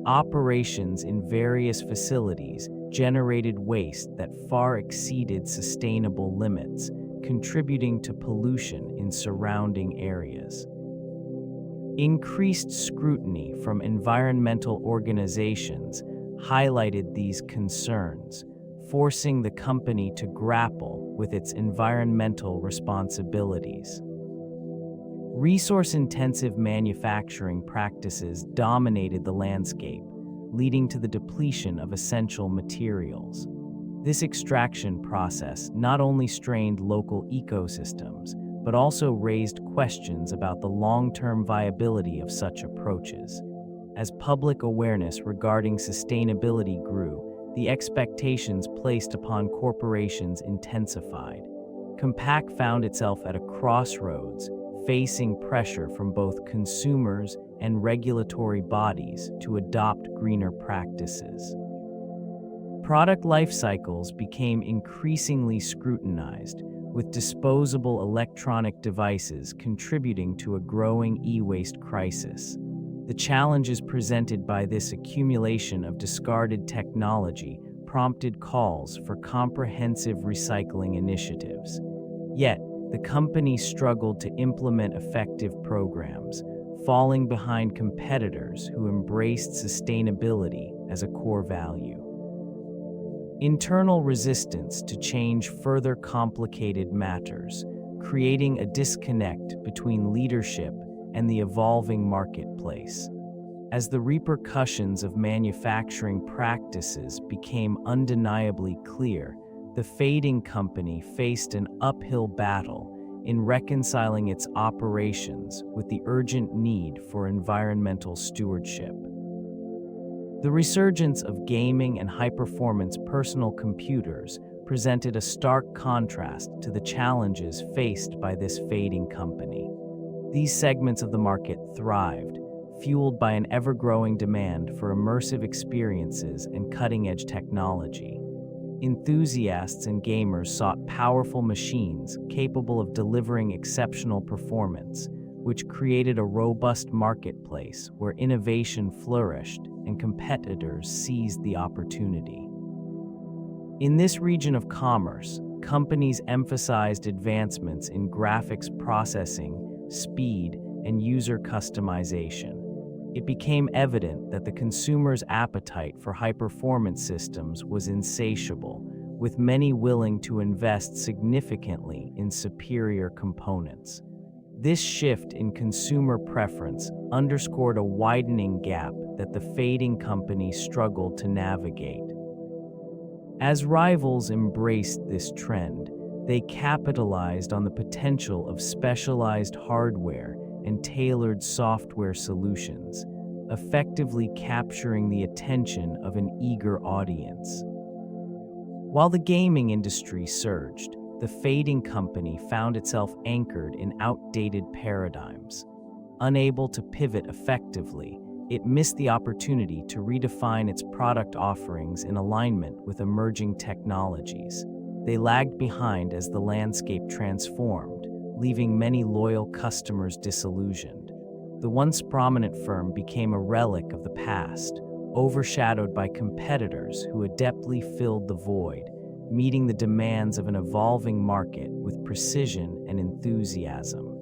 Operations in various facilities generated waste that far exceeded sustainable limits, contributing to pollution in surrounding areas. Increased scrutiny from environmental organizations highlighted these concerns, forcing the company to grapple with its environmental responsibilities. Resource-intensive manufacturing practices dominated the landscape, leading to the depletion of essential materials. This extraction process not only strained local ecosystems, but also raised questions about the long-term viability of such approaches. As public awareness regarding sustainability grew, the expectations placed upon corporations intensified. Compaq found itself at a crossroads, facing pressure from both consumers and regulatory bodies to adopt greener practices. Product life cycles became increasingly scrutinized, with disposable electronic devices contributing to a growing e-waste crisis. The challenges presented by this accumulation of discarded technology prompted calls for comprehensive recycling initiatives. Yet, the company struggled to implement effective programs, falling behind competitors who embraced sustainability as a core value. Internal resistance to change further complicated matters, creating a disconnect between leadership and the evolving marketplace. As the repercussions of manufacturing practices became undeniably clear, the fading company faced an uphill battle in reconciling its operations with the urgent need for environmental stewardship. The resurgence of gaming and high-performance personal computers presented a stark contrast to the challenges faced by this fading company. These segments of the market thrived, fueled by an ever-growing demand for immersive experiences and cutting-edge technology. Enthusiasts and gamers sought powerful machines capable of delivering exceptional performance, which created a robust marketplace where innovation flourished and competitors seized the opportunity. In this region of commerce, companies emphasized advancements in graphics processing, speed, and user customization. It became evident that the consumer's appetite for high-performance systems was insatiable, with many willing to invest significantly in superior components. This shift in consumer preference underscored a widening gap that the fading company struggled to navigate. As rivals embraced this trend, They capitalized on the potential of specialized hardware and tailored software solutions, effectively capturing the attention of an eager audience. While the gaming industry surged, the fading company found itself anchored in outdated paradigms. Unable to pivot effectively, it missed the opportunity to redefine its product offerings in alignment with emerging technologies. They lagged behind as the landscape transformed, leaving many loyal customers disillusioned. The once prominent firm became a relic of the past, overshadowed by competitors who adeptly filled the void, meeting the demands of an evolving market with precision and enthusiasm.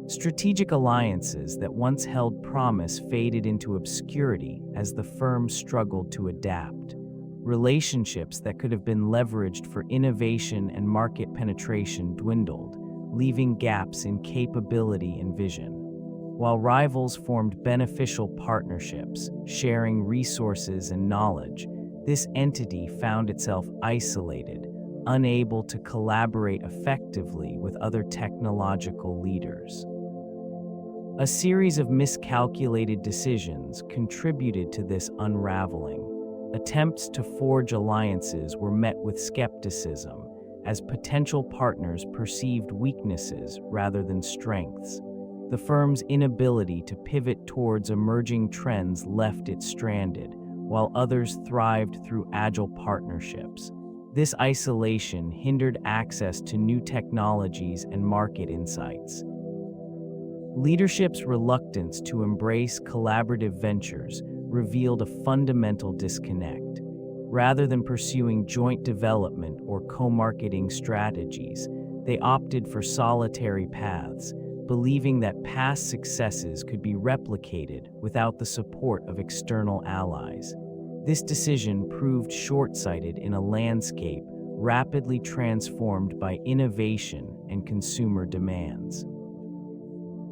Strategic alliances that once held promise faded into obscurity as the firm struggled to adapt. Relationships that could have been leveraged for innovation and market penetration dwindled, leaving gaps in capability and vision. While rivals formed beneficial partnerships, sharing resources and knowledge, this entity found itself isolated, unable to collaborate effectively with other technological leaders. A series of miscalculated decisions contributed to this unraveling. Attempts to forge alliances were met with skepticism, as potential partners perceived weaknesses rather than strengths. The firm's inability to pivot towards emerging trends left it stranded, while others thrived through agile partnerships. This isolation hindered access to new technologies and market insights. Leadership's reluctance to embrace collaborative ventures revealed a fundamental disconnect. Rather than pursuing joint development or co-marketing strategies, they opted for solitary paths, believing that past successes could be replicated without the support of external allies. This decision proved short-sighted in a landscape rapidly transformed by innovation and consumer demands.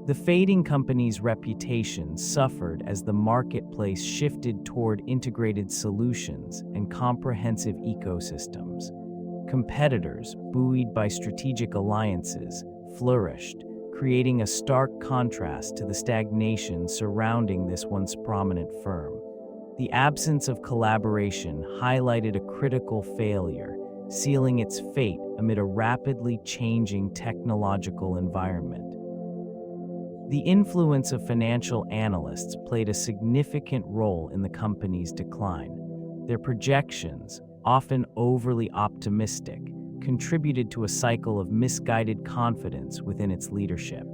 The fading company's reputation suffered as the marketplace shifted toward integrated solutions and comprehensive ecosystems. Competitors, buoyed by strategic alliances, flourished, creating a stark contrast to the stagnation surrounding this once prominent firm. The absence of collaboration highlighted a critical failure, sealing its fate amid a rapidly changing technological environment. The influence of financial analysts played a significant role in the company's decline. Their projections, often overly optimistic, contributed to a cycle of misguided confidence within its leadership.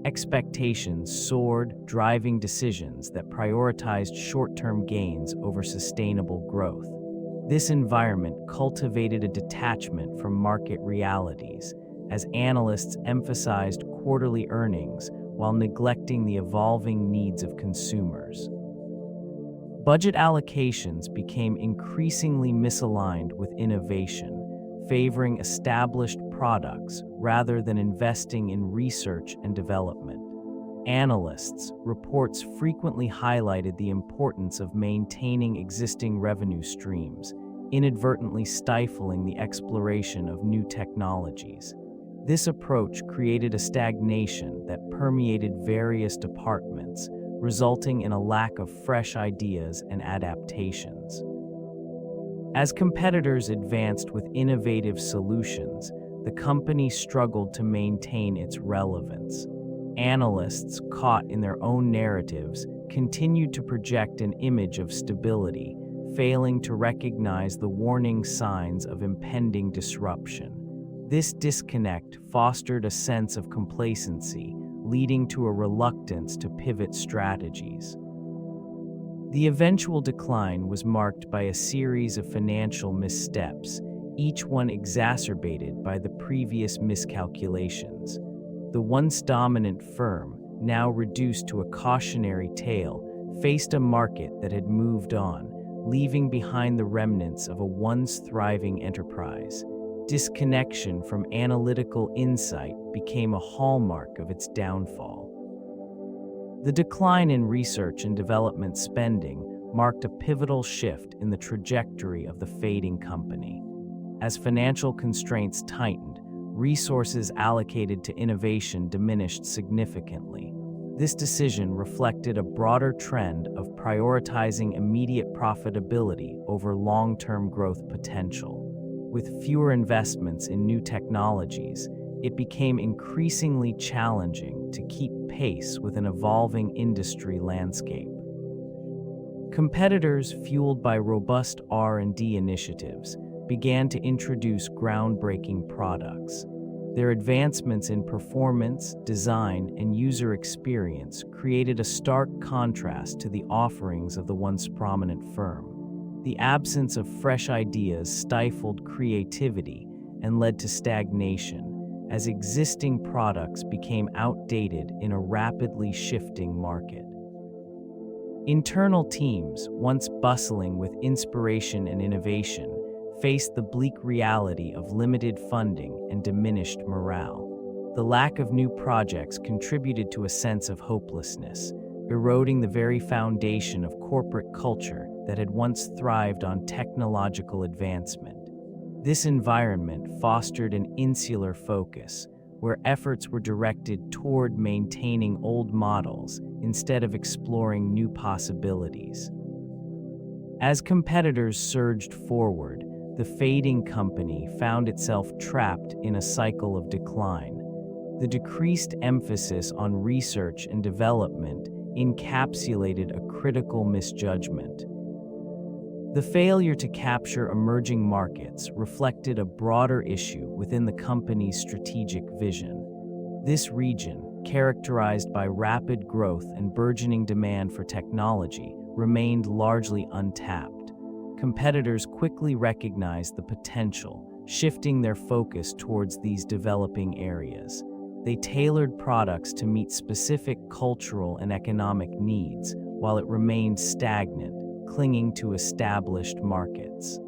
Expectations soared, driving decisions that prioritized short-term gains over sustainable growth. This environment cultivated a detachment from market realities, as analysts emphasized quarterly earnings while neglecting the evolving needs of consumers. Budget allocations became increasingly misaligned with innovation, favoring established products rather than investing in research and development. Analysts' reports frequently highlighted the importance of maintaining existing revenue streams, inadvertently stifling the exploration of new technologies. This approach created a stagnation that permeated various departments, resulting in a lack of fresh ideas and adaptations. As competitors advanced with innovative solutions, the company struggled to maintain its relevance. Analysts, caught in their own narratives, continued to project an image of stability, failing to recognize the warning signs of impending disruption. This disconnect fostered a sense of complacency, leading to a reluctance to pivot strategies. The eventual decline was marked by a series of financial missteps, each one exacerbated by the previous miscalculations. The once dominant firm, now reduced to a cautionary tale, faced a market that had moved on, leaving behind the remnants of a once thriving enterprise. Disconnection from analytical insight became a hallmark of its downfall. The decline in research and development spending marked a pivotal shift in the trajectory of the fading company. As financial constraints tightened, resources allocated to innovation diminished significantly. This decision reflected a broader trend of prioritizing immediate profitability over long-term growth potential. With fewer investments in new technologies, it became increasingly challenging to keep pace with an evolving industry landscape. Competitors, fueled by robust R&D initiatives, began to introduce groundbreaking products. Their advancements in performance, design, and user experience created a stark contrast to the offerings of the once prominent firm. The absence of fresh ideas stifled creativity and led to stagnation, as existing products became outdated in a rapidly shifting market. Internal teams, once bustling with inspiration and innovation, faced the bleak reality of limited funding and diminished morale. The lack of new projects contributed to a sense of hopelessness, eroding the very foundation of corporate culture that had once thrived on technological advancement. This environment fostered an insular focus, where efforts were directed toward maintaining old models instead of exploring new possibilities. As competitors surged forward, the fading company found itself trapped in a cycle of decline. The decreased emphasis on research and development encapsulated a critical misjudgment. The failure to capture emerging markets reflected a broader issue within the company's strategic vision. This region, characterized by rapid growth and burgeoning demand for technology, remained largely untapped. Competitors quickly recognized the potential, shifting their focus towards these developing areas. They tailored products to meet specific cultural and economic needs, while it remained stagnant, clinging to established markets.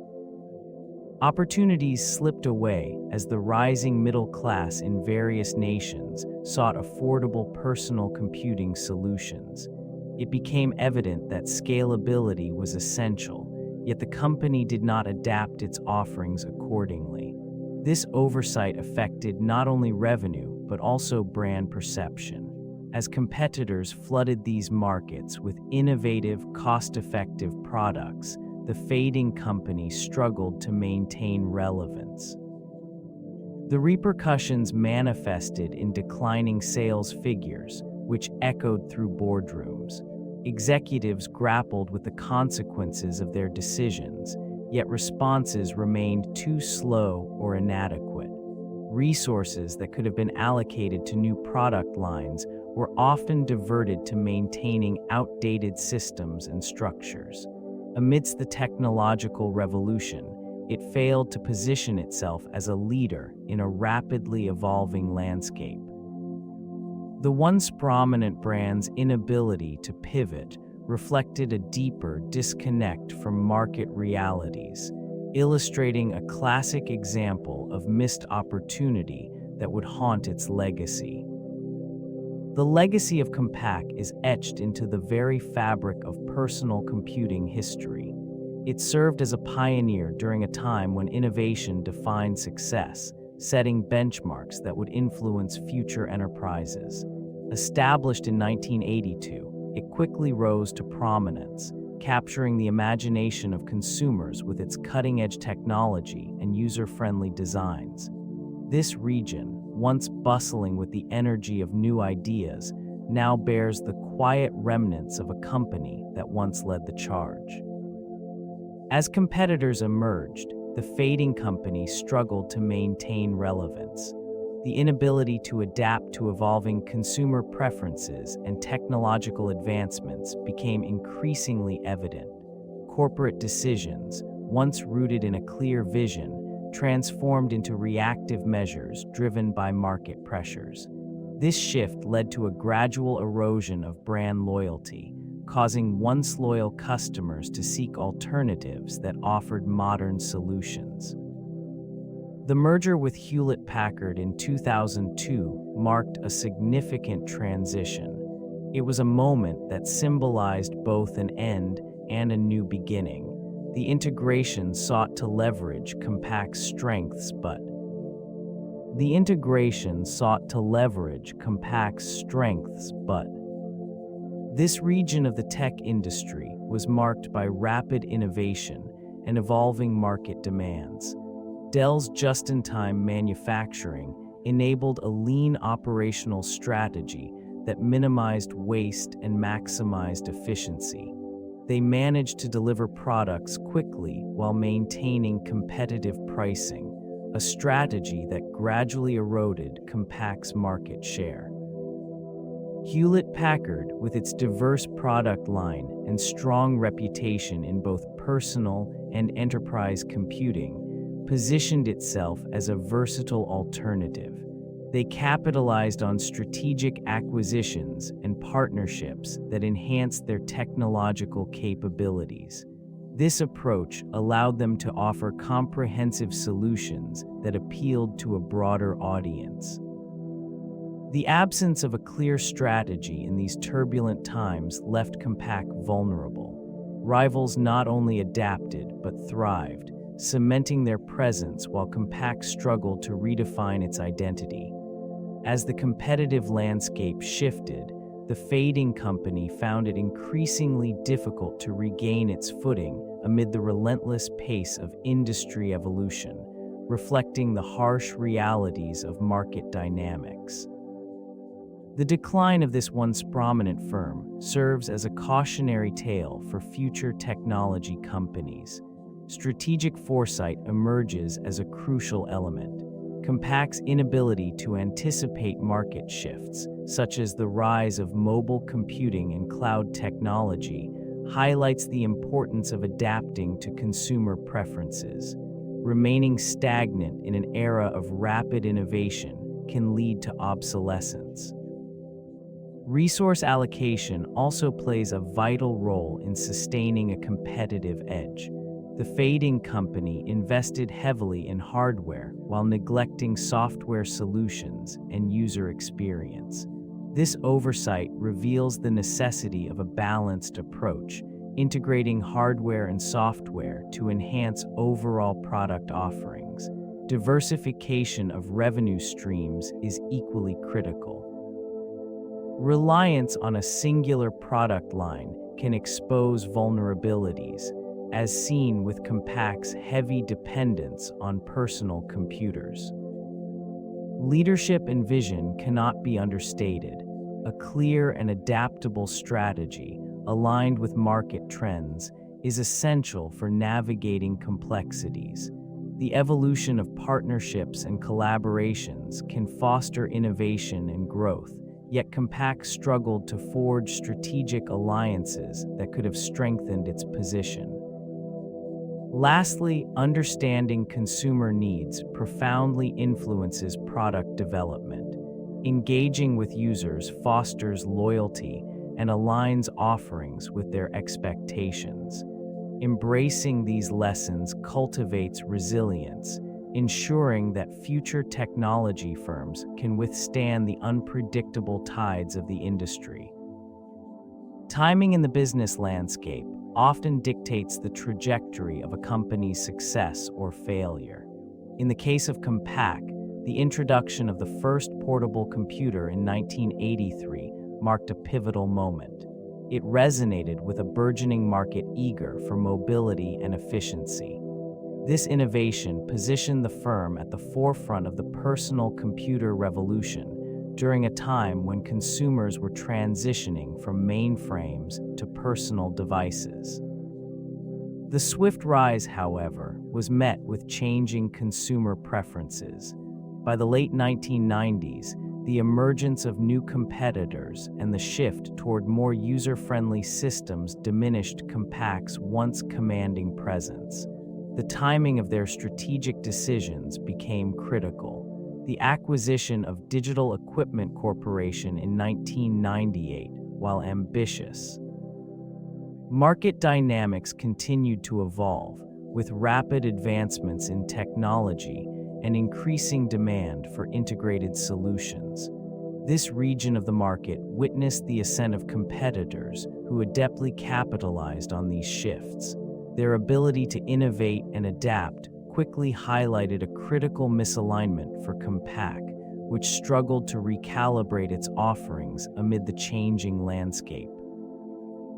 Opportunities slipped away as the rising middle class in various nations sought affordable personal computing solutions. It became evident that scalability was essential, yet the company did not adapt its offerings accordingly. This oversight affected not only revenue, but also brand perception. As competitors flooded these markets with innovative, cost-effective products, the fading company struggled to maintain relevance. The repercussions manifested in declining sales figures, which echoed through boardrooms. Executives grappled with the consequences of their decisions, yet responses remained too slow or inadequate. Resources that could have been allocated to new product lines were often diverted to maintaining outdated systems and structures. Amidst the technological revolution, it failed to position itself as a leader in a rapidly evolving landscape. The once prominent brand's inability to pivot reflected a deeper disconnect from market realities, illustrating a classic example of missed opportunity that would haunt its legacy. The legacy of Compaq is etched into the very fabric of personal computing history. It served as a pioneer during a time when innovation defined success, setting benchmarks that would influence future enterprises. Established in 1982, it quickly rose to prominence, capturing the imagination of consumers with its cutting-edge technology and user-friendly designs. This region, once bustling with the energy of new ideas, now bears the quiet remnants of a company that once led the charge. As competitors emerged, the fading company struggled to maintain relevance. The inability to adapt to evolving consumer preferences and technological advancements became increasingly evident. Corporate decisions, once rooted in a clear vision, transformed into reactive measures driven by market pressures. This shift led to a gradual erosion of brand loyalty, causing once loyal customers to seek alternatives that offered modern solutions. The merger with Hewlett-Packard in 2002 marked a significant transition. It was a moment that symbolized both an end and a new beginning. The integration sought to leverage Compaq's strengths, but this region of the tech industry was marked by rapid innovation and evolving market demands. Dell's just-in-time manufacturing enabled a lean operational strategy that minimized waste and maximized efficiency. They managed to deliver products quickly while maintaining competitive pricing, a strategy that gradually eroded Compaq's market share. Hewlett-Packard, with its diverse product line and strong reputation in both personal and enterprise computing, positioned itself as a versatile alternative. They capitalized on strategic acquisitions and partnerships that enhanced their technological capabilities. This approach allowed them to offer comprehensive solutions that appealed to a broader audience. The absence of a clear strategy in these turbulent times left Compaq vulnerable. Rivals not only adapted but thrived, cementing their presence while Compaq struggled to redefine its identity. As the competitive landscape shifted, the fading company found it increasingly difficult to regain its footing amid the relentless pace of industry evolution, reflecting the harsh realities of market dynamics. The decline of this once prominent firm serves as a cautionary tale for future technology companies. Strategic foresight emerges as a crucial element. Compaq's inability to anticipate market shifts, such as the rise of mobile computing and cloud technology, highlights the importance of adapting to consumer preferences. Remaining stagnant in an era of rapid innovation can lead to obsolescence. Resource allocation also plays a vital role in sustaining a competitive edge. The fading company invested heavily in hardware while neglecting software solutions and user experience. This oversight reveals the necessity of a balanced approach, integrating hardware and software to enhance overall product offerings. Diversification of revenue streams is equally critical. Reliance on a singular product line can expose vulnerabilities, as seen with Compaq's heavy dependence on personal computers. Leadership and vision cannot be understated. A clear and adaptable strategy, aligned with market trends, is essential for navigating complexities. The evolution of partnerships and collaborations can foster innovation and growth, yet Compaq struggled to forge strategic alliances that could have strengthened its position. Lastly, understanding consumer needs profoundly influences product development. Engaging with users fosters loyalty and aligns offerings with their expectations. Embracing these lessons cultivates resilience, ensuring that future technology firms can withstand the unpredictable tides of the industry. Timing in the business landscape often dictates the trajectory of a company's success or failure. In the case of Compaq, the introduction of the first portable computer in 1983 marked a pivotal moment. It resonated with a burgeoning market eager for mobility and efficiency. This innovation positioned the firm at the forefront of the personal computer revolution during a time when consumers were transitioning from mainframes to personal devices. The swift rise, however, was met with changing consumer preferences. By the late 1990s, the emergence of new competitors and the shift toward more user-friendly systems diminished Compaq's once commanding presence. The timing of their strategic decisions became critical. The acquisition of Digital Equipment Corporation in 1998, while ambitious. Market dynamics continued to evolve, with rapid advancements in technology and increasing demand for integrated solutions. This region of the market witnessed the ascent of competitors who adeptly capitalized on these shifts. Their ability to innovate and adapt quickly highlighted a critical misalignment for Compaq, which struggled to recalibrate its offerings amid the changing landscape.